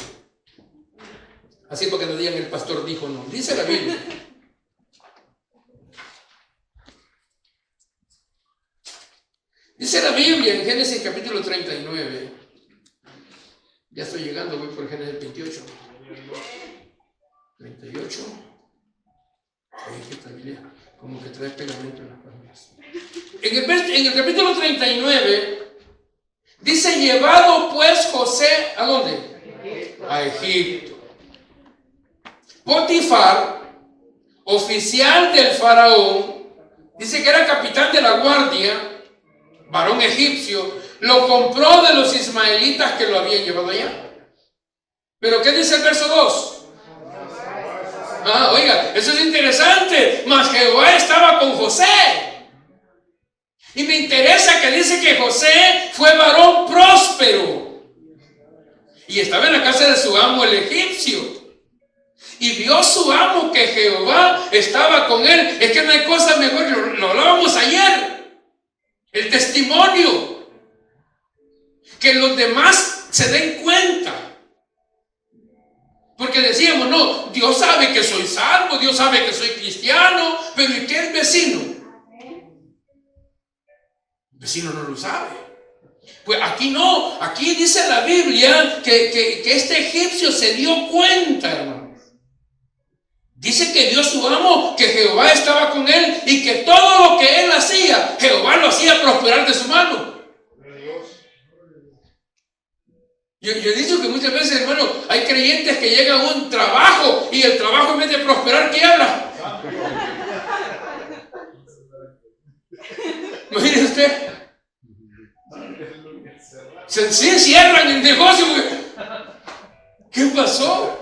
así porque no digan el pastor dijo no, dice la Biblia. Dice la Biblia en Génesis capítulo 39. Ya estoy llegando, voy por Génesis 28. 38. Ay, que esta Biblia como que trae pegamento en las páginas. En el capítulo 39 dice: llevado pues José, ¿a dónde? A Egipto. Potifar, oficial del faraón, dice que era capitán de la guardia, varón egipcio, lo compró de los ismaelitas que lo habían llevado allá. Pero ¿qué dice el verso 2? Oiga, eso es interesante. Mas Jehová estaba con José. Y me interesa que dice que José fue varón próspero. Y estaba en la casa de su amo el egipcio. Y vio su amo que Jehová estaba con él. Es que no hay cosa mejor, lo hablábamos ayer. El testimonio. Que los demás se den cuenta. Porque decíamos, no, Dios sabe que soy salvo, Dios sabe que soy cristiano, pero ¿y qué el vecino? El vecino no lo sabe. Pues aquí no, aquí dice la Biblia que este egipcio se dio cuenta, hermanos. Dice que vio su amo, que Jehová estaba con él y que todo lo que él hacía, Jehová lo hacía prosperar de su mano. Yo he dicho que muchas veces, hermano, hay creyentes que llegan a un trabajo y el trabajo en vez de prosperar quiebra. Imagínese usted. Se cierran el negocio. ¿Qué pasó?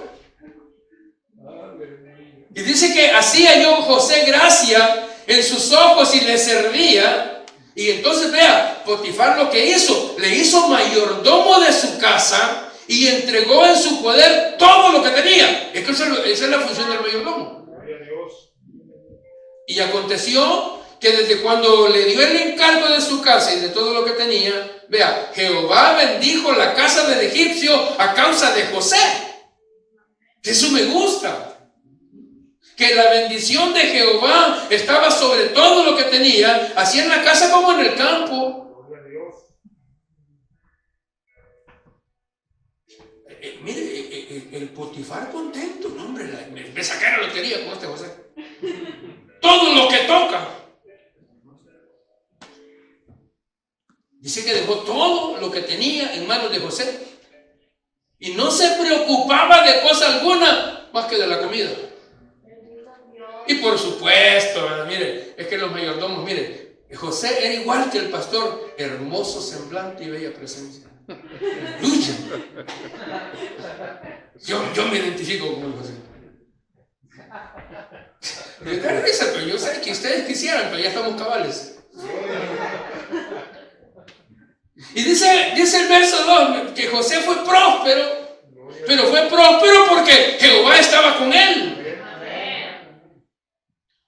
Y dice que hacía yo José gracia en sus ojos y le servía. Y entonces vea, Potifar lo que hizo, le hizo mayordomo de su casa y entregó en su poder todo lo que tenía. Es que esa es la función del mayordomo. Y aconteció que desde cuando le dio el encargo de su casa y de todo lo que tenía, vea, Jehová bendijo la casa del egipcio a causa de José. Eso me gusta. Que la bendición de Jehová estaba sobre todo lo que tenía, así en la casa como en el campo. Mire, el Potifar contento, no hombre, me sacaron la lotería con este José. Todo lo que toca. Dice que dejó todo lo que tenía en manos de José. Y no se preocupaba de cosa alguna más que de la comida. Y por supuesto, mire, es que los mayordomos, mire, José era igual que el pastor, hermoso semblante y bella presencia. Lucha. Yo me identifico con José. Me da risa, pero yo sé que ustedes quisieran, pero ya estamos cabales. Y dice el verso 2 que José fue próspero, pero fue próspero porque Jehová estaba con él.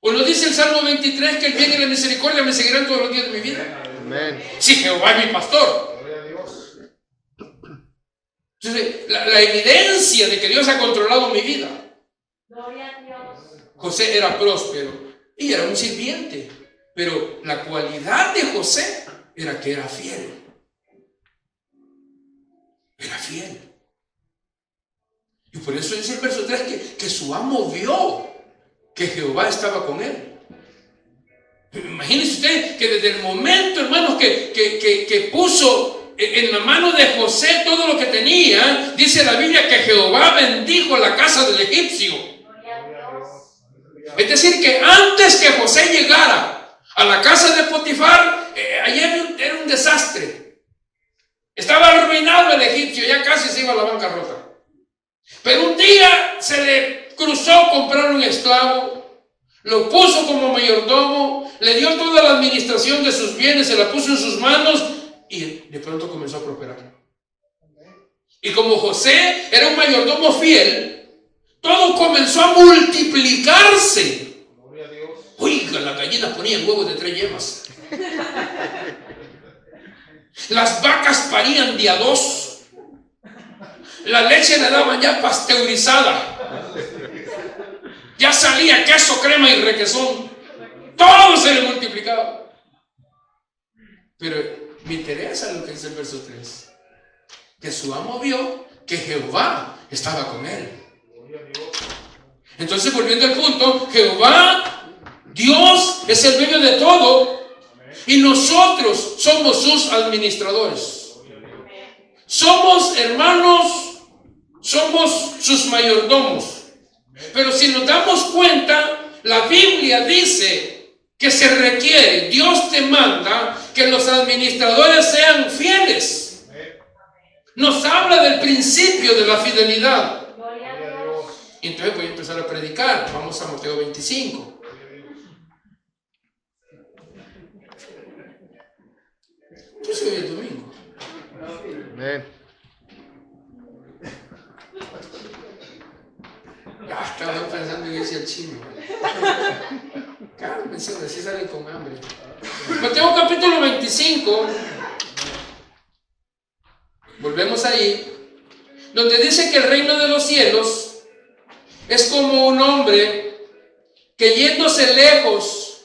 ¿O no dice el Salmo 23 que el bien y la misericordia me seguirán todos los días de mi vida? Amén. Si Jehová es mi pastor. Entonces, la evidencia de que Dios ha controlado mi vida. José era próspero y era un sirviente, pero la cualidad de José era que era fiel. Era fiel. Y por eso dice el verso 3 que su amo vio que Jehová estaba con él. Imagínense usted que desde el momento, hermanos, que puso en la mano de José todo lo que tenía, dice la Biblia que Jehová bendijo la casa del egipcio. Es decir, que antes que José llegara a la casa de Potifar, allí era un desastre. Estaba arruinado el egipcio, ya casi se iba a la bancarrota. Pero un día se le cruzó comprar un esclavo, lo puso como mayordomo, le dio toda la administración de sus bienes, se la puso en sus manos y de pronto comenzó a prosperar. Y como José era un mayordomo fiel, todo comenzó a multiplicarse. Oiga, las gallinas ponían huevos de 3 yemas. Las vacas parían de a 2. La leche le daban ya pasteurizada. Ya salía queso, crema y requesón. Todo se le multiplicaba. Pero Me interesa lo que dice el verso 3. Que su amo vio que Jehová estaba con él. Entonces, volviendo al punto, Jehová, Dios, es el dueño de todo y nosotros somos sus administradores. Somos hermanos, somos sus mayordomos. Pero si nos damos cuenta, la Biblia dice que se requiere, Dios te manda que los administradores sean fieles. Nos habla del principio de la fidelidad. Entonces voy a empezar a predicar. Vamos a Mateo 25. Yo soy el domingo. Amén. Estaba pensando en ese chino. Claro, menciona, así salen con hambre. Mateo capítulo 25. Volvemos ahí. Donde dice que el reino de los cielos es como un hombre que yéndose lejos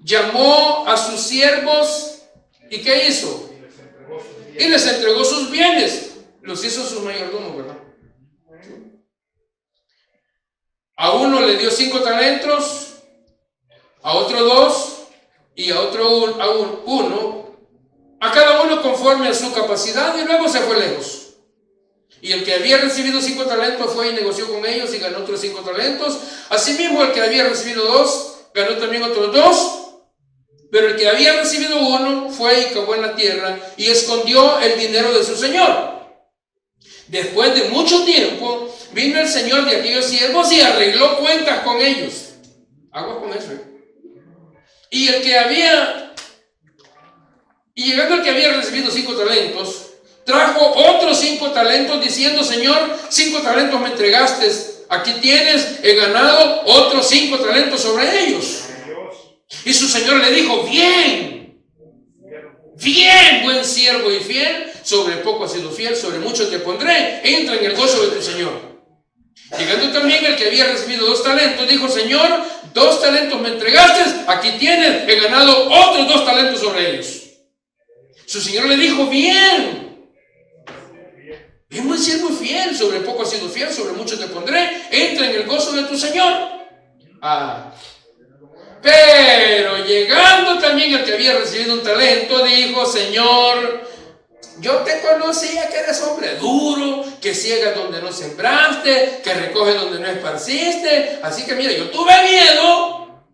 llamó a sus siervos y ¿qué hizo? Y les entregó sus bienes. Los hizo sus mayordomos, ¿verdad? A uno le dio 5 talentos, a otro 2 y a otro 1, a cada uno conforme a su capacidad, y luego se fue lejos. Y el que había recibido 5 talentos fue y negoció con ellos y ganó otros 5 talentos. Asimismo, el que había recibido 2 ganó también otros 2. Pero el que había recibido 1 fue y cavó en la tierra y escondió el dinero de su señor. Después de mucho tiempo, vino el señor de aquellos siervos y arregló cuentas con ellos. Aguas con eso, Y llegando el que había recibido 5 talentos, trajo otros 5 talentos diciendo: Señor, 5 talentos me entregaste, aquí tienes, he ganado otros 5 talentos sobre ellos. Y su señor le dijo: bien, buen siervo y fiel, sobre poco has sido fiel, sobre mucho te pondré, entra en el gozo de tu señor. Llegando también el que había recibido 2 talentos, dijo: Señor, 2 talentos me entregaste, aquí tienes, he ganado otros 2 talentos sobre ellos. Su señor le dijo: bien, buen siervo y fiel, sobre poco has sido fiel, sobre mucho te pondré, entra en el gozo de tu señor. Pero llegando también el que había recibido un talento, dijo: Señor, yo te conocía que eres hombre duro, que ciegas donde no sembraste, que recoges donde no esparciste. Así que mira, yo tuve miedo,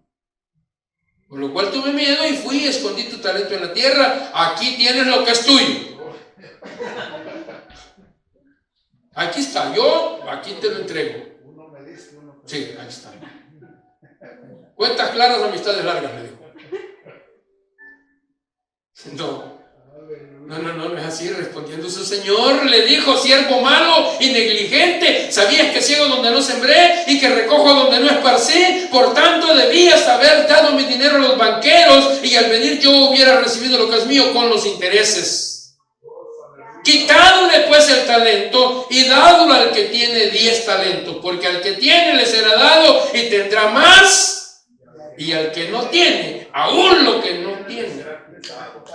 por lo cual tuve miedo y fui y escondí tu talento en la tierra. Aquí tienes lo que es tuyo. Aquí está, yo aquí te lo entrego. Sí, ahí está. Cuentas claras, amistades largas, le dijo. No es así. Respondiendo su señor, le dijo: siervo malo y negligente, sabías que ciego donde no sembré y que recojo donde no esparcí, por tanto debías haber dado mi dinero a los banqueros y al venir yo hubiera recibido lo que es mío con los intereses. Quitadle pues el talento y dadlo al que tiene 10 talentos, porque al que tiene le será dado y tendrá más, y al que no tiene, aún lo que no tiene,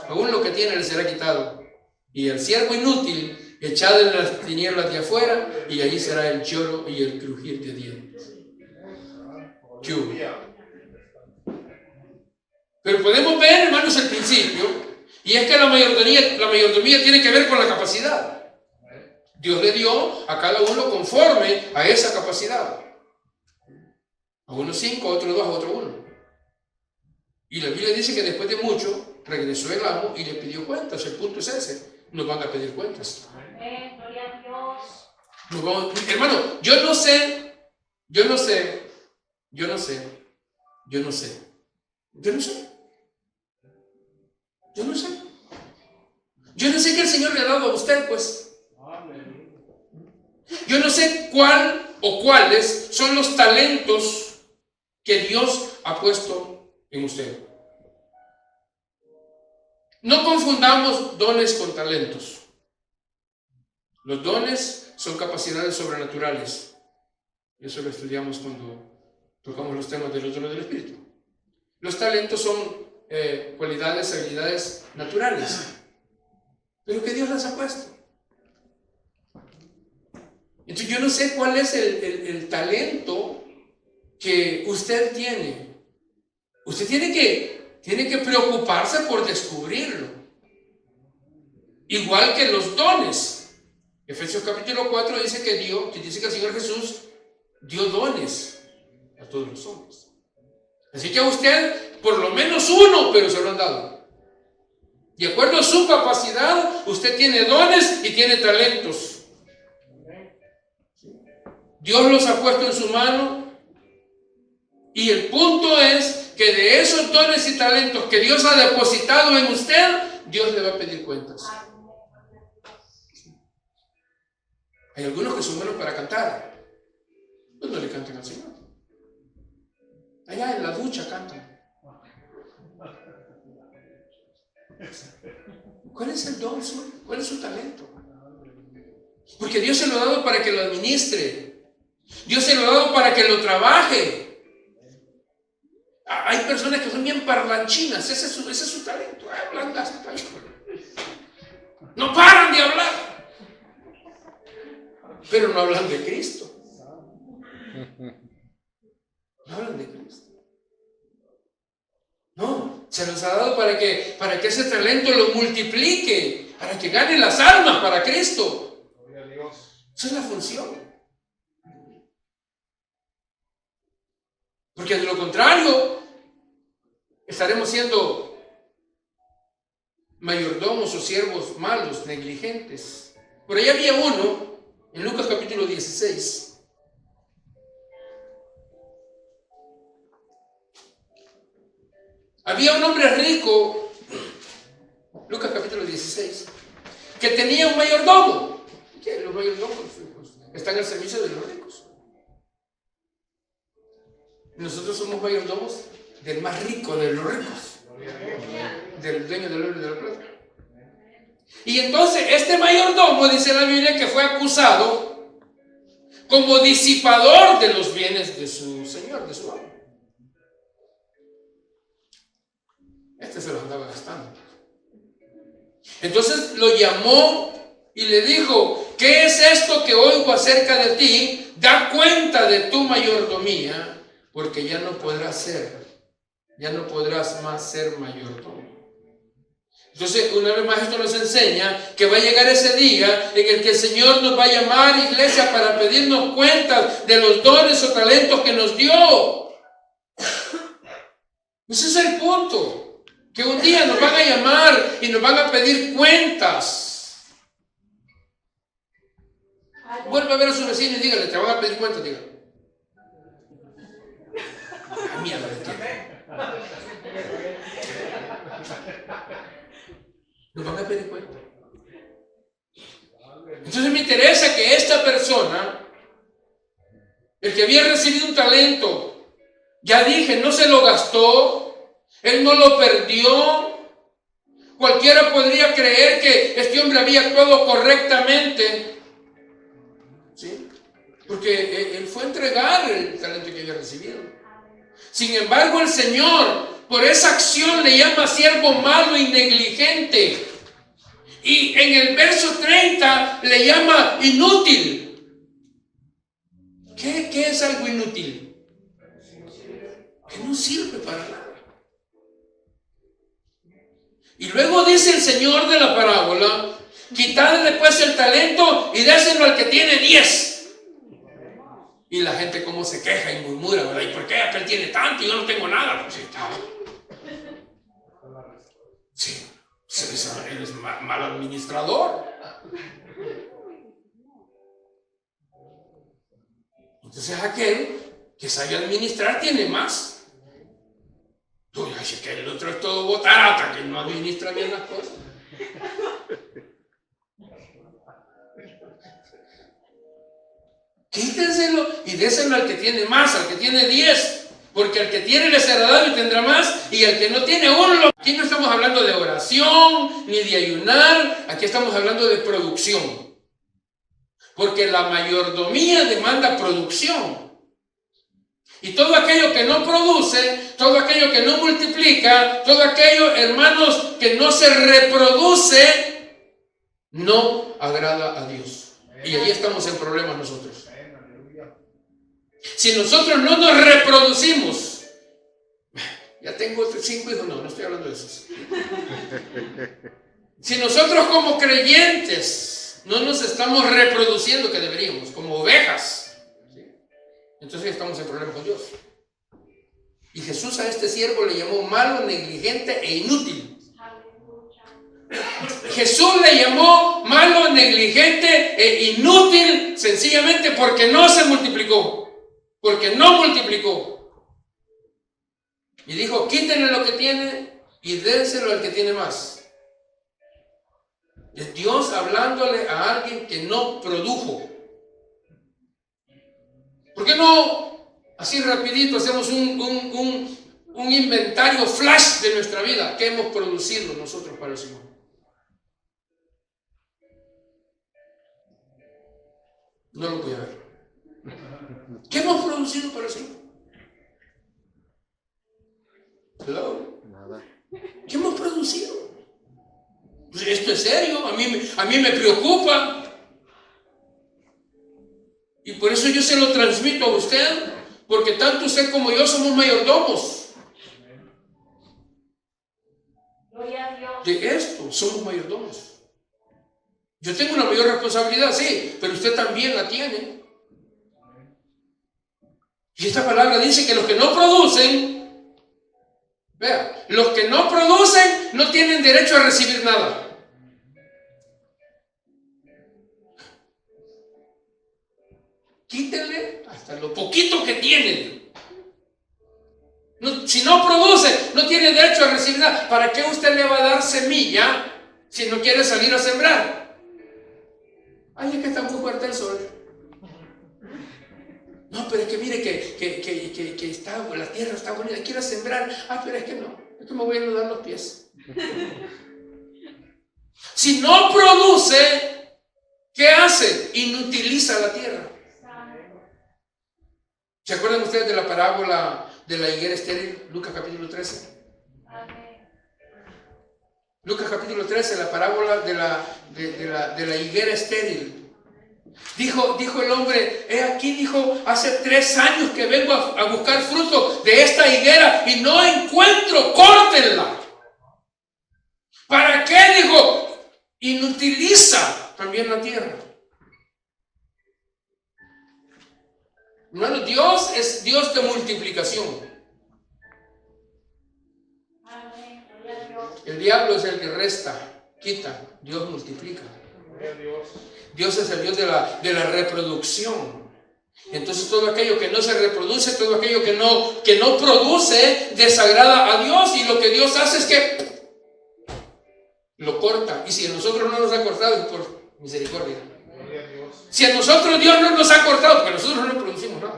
aún lo que tiene le será quitado. Y el siervo inútil, echado en las tinieblas de afuera, y allí será el lloro y el crujir de dientes. Pero podemos ver, hermanos, el principio. Y es que la mayordomía tiene que ver con la capacidad. Dios le dio a cada uno conforme a esa capacidad. A uno 5, a otro 2, a otro 1. Y la Biblia dice que después de mucho regresó el amo y le pidió cuentas. El punto es ese. Nos van a pedir cuentas. Gloria a Dios. Hermano, yo no sé qué el Señor le ha dado a usted, pues. Yo no sé cuál o cuáles son los talentos que Dios ha puesto en usted. No confundamos dones con talentos. Los dones son capacidades sobrenaturales. Eso lo estudiamos cuando tocamos los temas de los dones del Espíritu. Los talentos son cualidades, habilidades naturales. pero que Dios las ha puesto. Entonces yo no sé cuál es el talento que usted tiene. Usted tiene que preocuparse por descubrirlo. Igual que los dones. Efesios capítulo 4 dice que dice que el Señor Jesús dio dones a todos los hombres. Así que a usted, por lo menos uno, pero se lo han dado. De acuerdo a su capacidad, usted tiene dones y tiene talentos. Dios los ha puesto en su mano. Y el punto es que de esos dones y talentos que Dios ha depositado en usted, Dios le va a pedir cuentas. Hay algunos que son buenos para cantar, pues no le canten al Señor. Allá en la ducha cantan. ¿Cuál es el don suyo? ¿Cuál es su talento? Porque Dios se lo ha dado para que lo administre. Dios se lo ha dado para que lo trabaje. Hay personas que son bien parlanchinas. Ese es su talento. Hablan hasta no paran de hablar. Pero no hablan de Cristo. No hablan de Cristo. No, se nos ha dado para que ese talento lo multiplique, para que gane las almas para Cristo. Esa es la función. Porque de lo contrario, estaremos siendo mayordomos o siervos malos, negligentes. Por ahí había uno, en Lucas capítulo 16. Había un hombre rico, Lucas capítulo 16, que tenía un mayordomo. ¿Qué? Los mayordomos están al servicio de los ricos. Nosotros somos mayordomos del más rico de los ricos, del dueño del oro y de la plata. Y entonces este mayordomo, dice la Biblia, que fue acusado como disipador de los bienes de su señor, de su amo. Este se los andaba gastando. Entonces lo llamó y le dijo: ¿qué es esto que oigo acerca de ti? Da cuenta de tu mayordomía, porque ya no podrás más ser mayordomo. Entonces, una vez más, esto nos enseña que va a llegar ese día en el que el Señor nos va a llamar, iglesia, para pedirnos cuentas de los dones o talentos que nos dio. Ese es el punto, que un día nos van a llamar y nos van a pedir cuentas. Vuelve a ver a su vecino y dígale: te van a pedir cuentas, dígale. La mierda de tiempo. Nos van a pedir cuenta. Entonces me interesa que esta persona, el que había recibido un talento, ya dije, no se lo gastó, él no lo perdió. Cualquiera podría creer que este hombre había actuado correctamente, ¿sí? Porque él fue a entregar el talento que había recibido. Sin embargo, el Señor, por esa acción, le llama siervo malo y negligente. Y en el verso 30 le llama inútil. ¿Qué es algo inútil? Que no sirve para nada. Y luego dice el Señor de la parábola: quitadle pues el talento y déselo al que tiene 10. Y la gente como se queja y murmura, ¿verdad? ¿Y por qué aquel tiene tanto y yo no tengo nada? Sí, eres mal administrador. Entonces aquel que sabe administrar tiene más. Tú dices que el otro es todo botarata, que no administra bien las cosas. Quítenselo y déselo al que tiene más, al que tiene 10. Porque al que tiene le será dado y tendrá más, y al que no tiene uno. Aquí no estamos hablando de oración ni de ayunar, aquí estamos hablando de producción. Porque la mayordomía demanda producción. Y todo aquello que no produce, todo aquello que no multiplica, todo aquello, hermanos, que no se reproduce, no agrada a Dios. Y ahí estamos en problemas nosotros. Si nosotros no nos reproducimos, ya tengo 5 hijos, no estoy hablando de esos. Si nosotros como creyentes no nos estamos reproduciendo que deberíamos, como ovejas, ¿sí? Entonces estamos en problemas con Dios. Y Jesús a este siervo le llamó malo, negligente e inútil. Jesús le llamó malo, negligente e inútil sencillamente porque no se multiplicó, porque no multiplicó. Y dijo, quítenle lo que tiene y déselo al que tiene más. Es Dios hablándole a alguien que no produjo. ¿Por qué no, así rapidito, hacemos un inventario flash de nuestra vida? ¿Qué hemos producido nosotros para el Señor? No lo voy a ver. ¿Qué hemos producido para el Señor? Hello. Nada. ¿Qué hemos producido? Pues esto es serio, a mí me preocupa. Y por eso yo se lo transmito a usted, porque tanto usted como yo somos mayordomos. Gloria a Dios. De esto somos mayordomos. Yo tengo una mayor responsabilidad, sí, pero usted también la tiene. Y esta palabra dice que los que no producen, vea, los que no producen no tienen derecho a recibir nada. Quítenle hasta lo poquito que tienen. Si no produce, no tiene derecho a recibir nada. ¿Para qué usted le va a dar semilla si no quiere salir a sembrar? Ay, es que está muy fuerte el sol. No, pero es que mire que está, la tierra está bonita, quiero sembrar. Ah, pero es que no, es que me voy a nudar los pies. Si no produce, ¿qué hace? Inutiliza la tierra. ¿Se acuerdan ustedes de la parábola de la higuera estéril? Lucas capítulo 13. Lucas capítulo 13, la parábola de la higuera estéril. Dijo el hombre, he aquí, dijo, hace 3 años que vengo a buscar fruto de esta higuera y no encuentro, córtenla. ¿Para qué? Dijo, inutiliza también la tierra. Hermano, Dios es Dios de multiplicación. El diablo es el que resta, quita, Dios multiplica. Dios es el Dios de la reproducción. Entonces todo aquello que no se reproduce, todo aquello que no produce, desagrada a Dios. Y lo que Dios hace es que lo corta. Y si a nosotros no nos ha cortado, es por misericordia. Si a nosotros Dios no nos ha cortado, porque nosotros no producimos nada.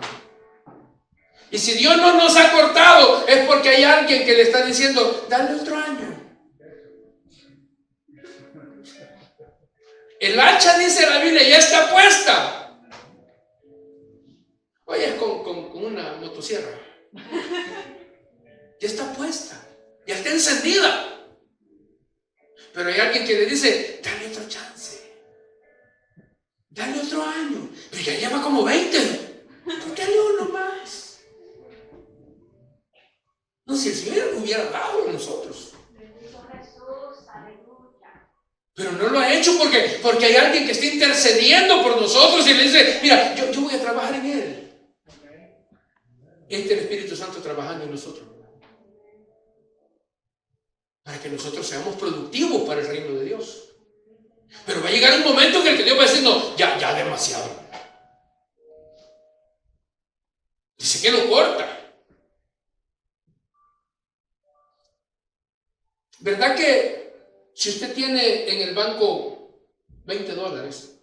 Y si Dios no nos ha cortado, es porque hay alguien que le está diciendo, dale otro año. El hacha, dice la Biblia, ya está puesta. Oye, es con una motosierra. Ya está puesta. Ya está encendida. Pero hay alguien que le dice, dale otro chance. Dale otro año. Pero ya lleva como 20. Dale uno más. No, si el Señor lo hubiera dado a nosotros. Bendito Jesús, aleluya. Pero no lo ha hecho porque hay alguien que está intercediendo por nosotros y le dice, mira, yo voy a trabajar en él. Este es el Espíritu Santo trabajando en nosotros. Para que nosotros seamos productivos para el reino de Dios. Pero va a llegar un momento en el que Dios va a decir, no, ya demasiado. Dice que lo corta. ¿Verdad que si usted tiene en el banco $20,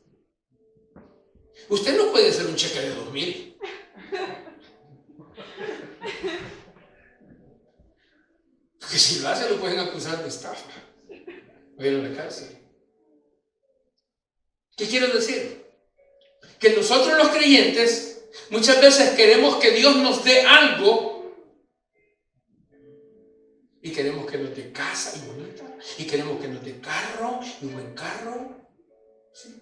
usted no puede hacer un cheque de 2,000? Porque si lo hace lo pueden acusar de estafa o ir a la cárcel. ¿Qué quiero decir? Que nosotros los creyentes muchas veces queremos que Dios nos dé algo y queremos que nos dé casa y bonita, y queremos que nos dé carro y buen carro, Sí.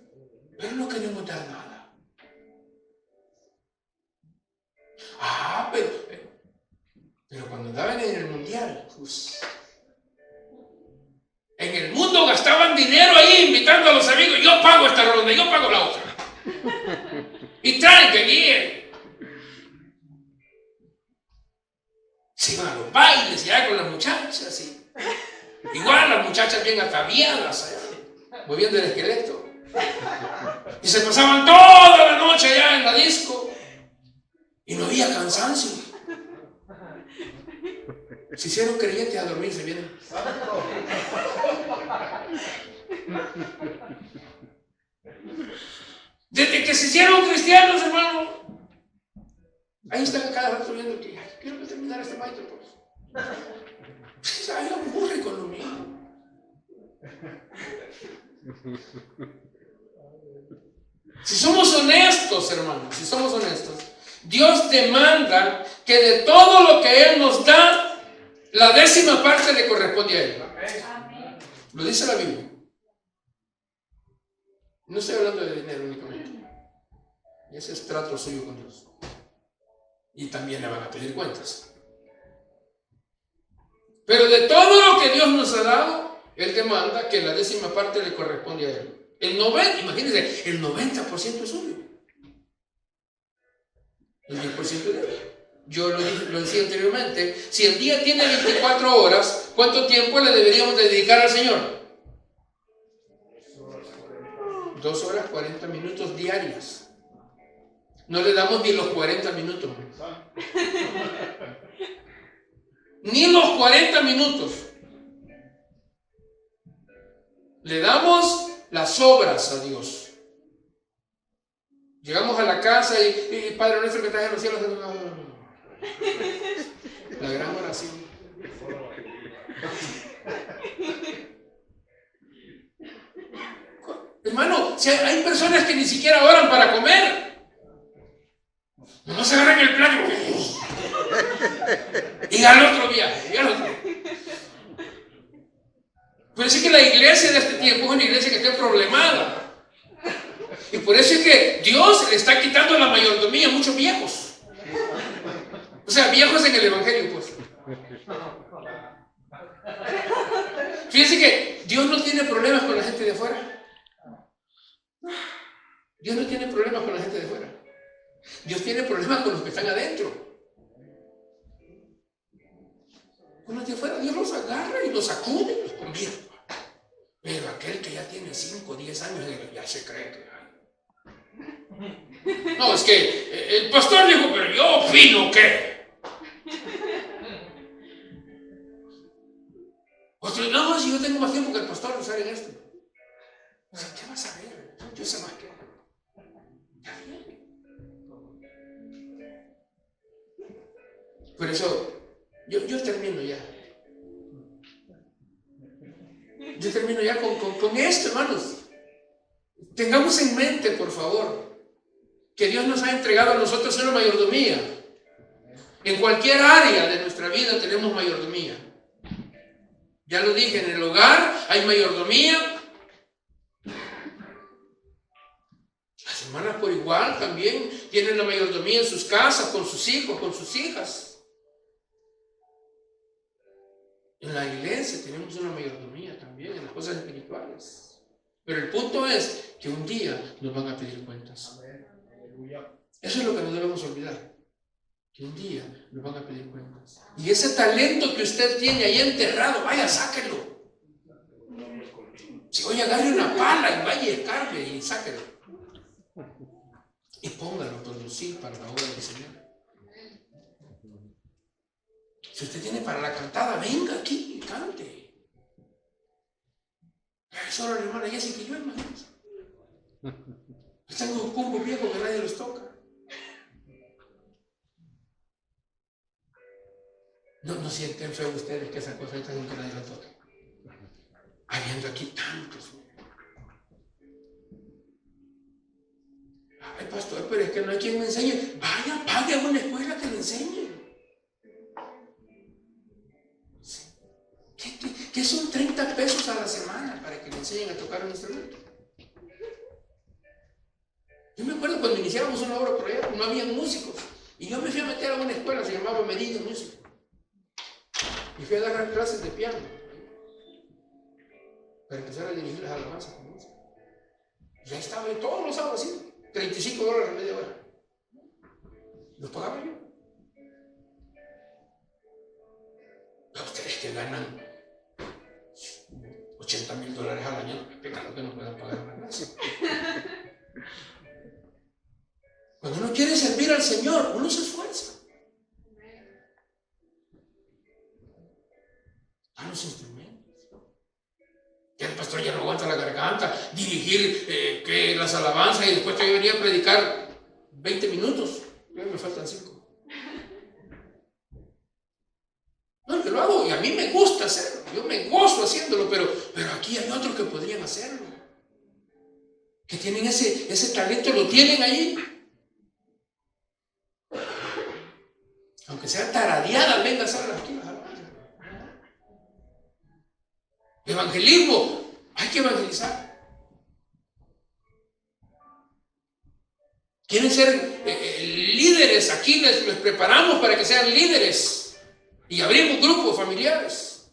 Pero no queremos dar nada. Pero cuando andaban en el mundial, pues, en el mundo gastaban dinero ahí invitando a los amigos. Yo pago esta ronda, yo pago la otra. Y traen que guíen. Se iban a los bailes ya con las muchachas. ¿Sí? Igual las muchachas bien ataviadas, moviendo el esqueleto. Y se pasaban toda la noche allá en la disco. Y no había cansancio. Se hicieron creyentes a dormir, se vienen. Desde que se hicieron cristianos, hermano, ahí están cada rato viendo que quiero que terminar este maestro, pues. Ay, aburre con lo mío. Si somos honestos, hermanos, si somos honestos, Dios demanda que de todo lo que Él nos da, la 10ª parte le corresponde a Él. Amén. Lo dice la Biblia. No estoy hablando de dinero únicamente. Ese es trato suyo con Dios. Y también le van a pedir cuentas. Pero de todo lo que Dios nos ha dado, Él demanda que la 10ª parte le corresponde a Él. Imagínense, el 90% es suyo. El 10% de Él. Yo lo decía anteriormente, si el día tiene 24 horas, ¿cuánto tiempo le deberíamos dedicar al Señor? 2 horas 40 minutos diarias. No le damos ni los 40 minutos. Ni los 40 minutos. Le damos las obras a Dios. Llegamos a la casa y Padre nuestro que estás en los cielos, la gran oración. Hermano, si hay personas que ni siquiera oran para comer. No se agarran el plato y al otro viaje, y al otro. Por eso es que la iglesia de este tiempo es una iglesia que está problemada. Y por eso es que Dios le está quitando la mayordomía a muchos viejos. O sea, viejos en el evangelio, pues. Fíjense que Dios no tiene problemas con la gente de afuera. Dios no tiene problemas con la gente de afuera. Dios tiene problemas con los que están adentro. Con los de afuera Dios los agarra y los sacude y los convierte. Pero aquel que ya tiene 5 o 10 años ya se cree que no, es que el pastor dijo, pero yo opino que. Otro, no, si yo tengo más tiempo que el pastor, no sabe en esto. O sea, ¿qué vas a ver? Yo sé más que él. Por eso, yo termino ya. Yo termino ya con esto, hermanos. Tengamos en mente, por favor, que Dios nos ha entregado a nosotros una mayordomía. En cualquier área de nuestra vida tenemos mayordomía. Ya lo dije, en el hogar hay mayordomía. Las hermanas por igual también tienen la mayordomía en sus casas, con sus hijos, con sus hijas. En la iglesia tenemos una mayordomía también, en las cosas espirituales. Pero el punto es que un día nos van a pedir cuentas. Eso es lo que no debemos olvidar. Que un día nos van a pedir cuentas. Y ese talento que usted tiene ahí enterrado, vaya, sáquelo. Si oye, agarre una pala y vaya y escarbe y sáquelo. Y póngalo a producir para la obra del Señor. Si usted tiene para la cantada, venga aquí y cante. Solo la hermana Jessica y yo, imagínense. Están unos cumbos viejos que nadie los toca. No sienten feo ustedes que esa cosa está en que nadie la toca. Habiendo aquí tantos. Ay, pastor, pero es que no hay quien me enseñe. Vaya, pague a una escuela que le enseñe. ¿Qué son 30 pesos a la semana para que le enseñen a tocar un instrumento? Yo me acuerdo cuando iniciábamos una obra por allá, no había músicos. Y yo me fui a meter a una escuela, se llamaba Meridian Music. Y fui a dar clases de piano. Para empezar a dirigir las alabanzas con música. Y ahí estaba yo todos los sábados, así, $35 a media hora. Los pagaba yo. A ustedes que ganan $80,000 al año, pecado que no puedan pagar una clase. Cuando uno quiere servir al Señor, uno se esfuerza. A los instrumentos. Ya el pastor ya no aguanta la garganta, dirigir que las alabanzas y después yo venía a predicar 20 minutos. Ya me faltan 5. No, yo lo hago y a mí me gusta hacerlo. Yo me gozo haciéndolo, pero aquí hay otros que podrían hacerlo. Que tienen ese talento, lo tienen ahí. Aunque sea taradeada, venga a hacer aquí las alabanzas. Evangelismo, hay que evangelizar. Quieren ser líderes, aquí les preparamos para que sean líderes y abrimos grupos familiares.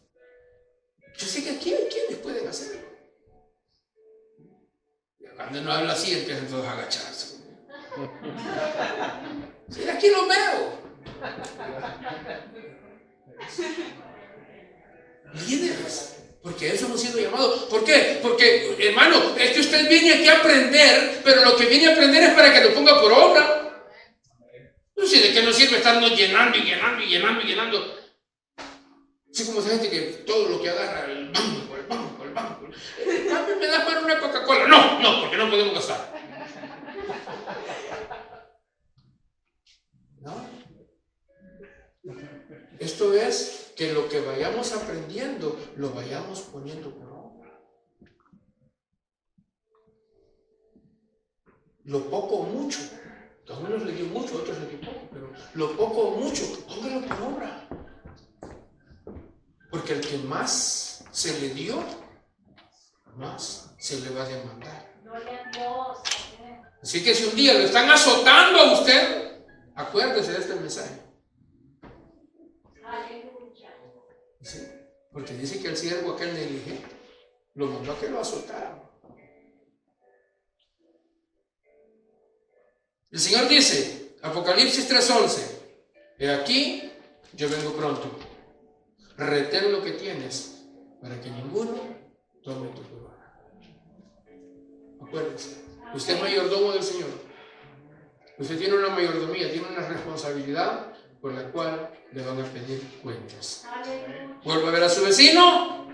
Yo sé que aquí hay quienes pueden hacerlo. Cuando uno habla así empiezan todos a agacharse. Sí, aquí lo veo. Líderes. Porque eso hemos sido llamados. ¿Por qué? Porque, hermano, es que usted viene aquí a aprender, pero lo que viene a aprender es para que lo ponga por obra. No sé de qué nos sirve estarnos llenando y llenando y llenando y llenando. Así como esa gente que todo lo que agarra, el banco. ¿Me das para una Coca-Cola? No, porque no podemos gastar. ¿No? Esto es que lo que vayamos aprendiendo lo vayamos poniendo por obra. Lo poco o mucho, a unos le dio mucho, a otros le dio poco, pero lo poco o mucho, póngalo por obra. Porque el que más se le dio, más se le va a demandar. Así que si un día lo están azotando a usted, acuérdese de este mensaje. ¿Sí? Porque dice que el siervo aquel negligente lo mandó a que lo azotara. El Señor dice, Apocalipsis 3:11, he aquí, yo vengo pronto. Retén lo que tienes para que ninguno tome tu corona. Acuérdense, usted es mayordomo del Señor. Usted tiene una mayordomía, tiene una responsabilidad por la cual le van a pedir cuentas. Vuelva a ver a su vecino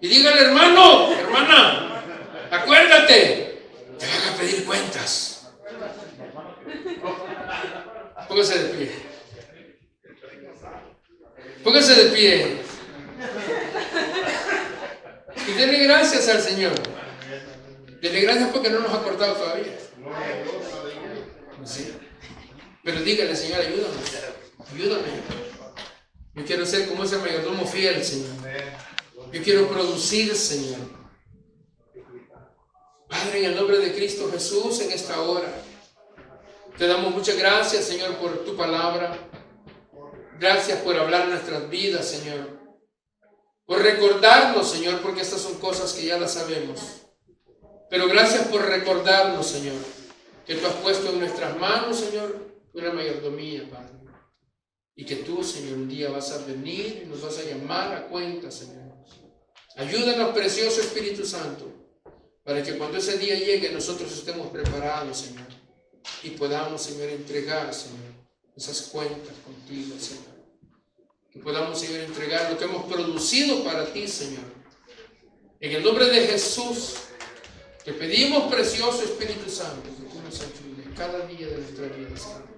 y dígale, hermano, hermana, acuérdate, te van a pedir cuentas. Póngase de pie. Póngase de pie. Y denle gracias al Señor. Denle gracias porque no nos ha cortado todavía. ¿Sí? Pero dígale, Señor, ayúdame. Yo quiero ser como ese mayordomo fiel, Señor. Yo quiero producir, Señor. Padre, en el nombre de Cristo Jesús, en esta hora, te damos muchas gracias, Señor, por tu palabra. Gracias por hablar nuestras vidas, Señor. Por recordarnos, Señor, porque estas son cosas que ya las sabemos. Pero gracias por recordarnos, Señor, que tú has puesto en nuestras manos, Señor, una mayordomía, Padre. Y que tú, Señor, un día vas a venir y nos vas a llamar a cuenta, Señor. Ayúdanos, precioso Espíritu Santo, para que cuando ese día llegue nosotros estemos preparados, Señor, y podamos, Señor, entregar, Señor, esas cuentas contigo, Señor. Que podamos, Señor, entregar lo que hemos producido para ti, Señor. En el nombre de Jesús, te pedimos, precioso Espíritu Santo, que tú nos ayudes cada día de nuestra vida, Señor.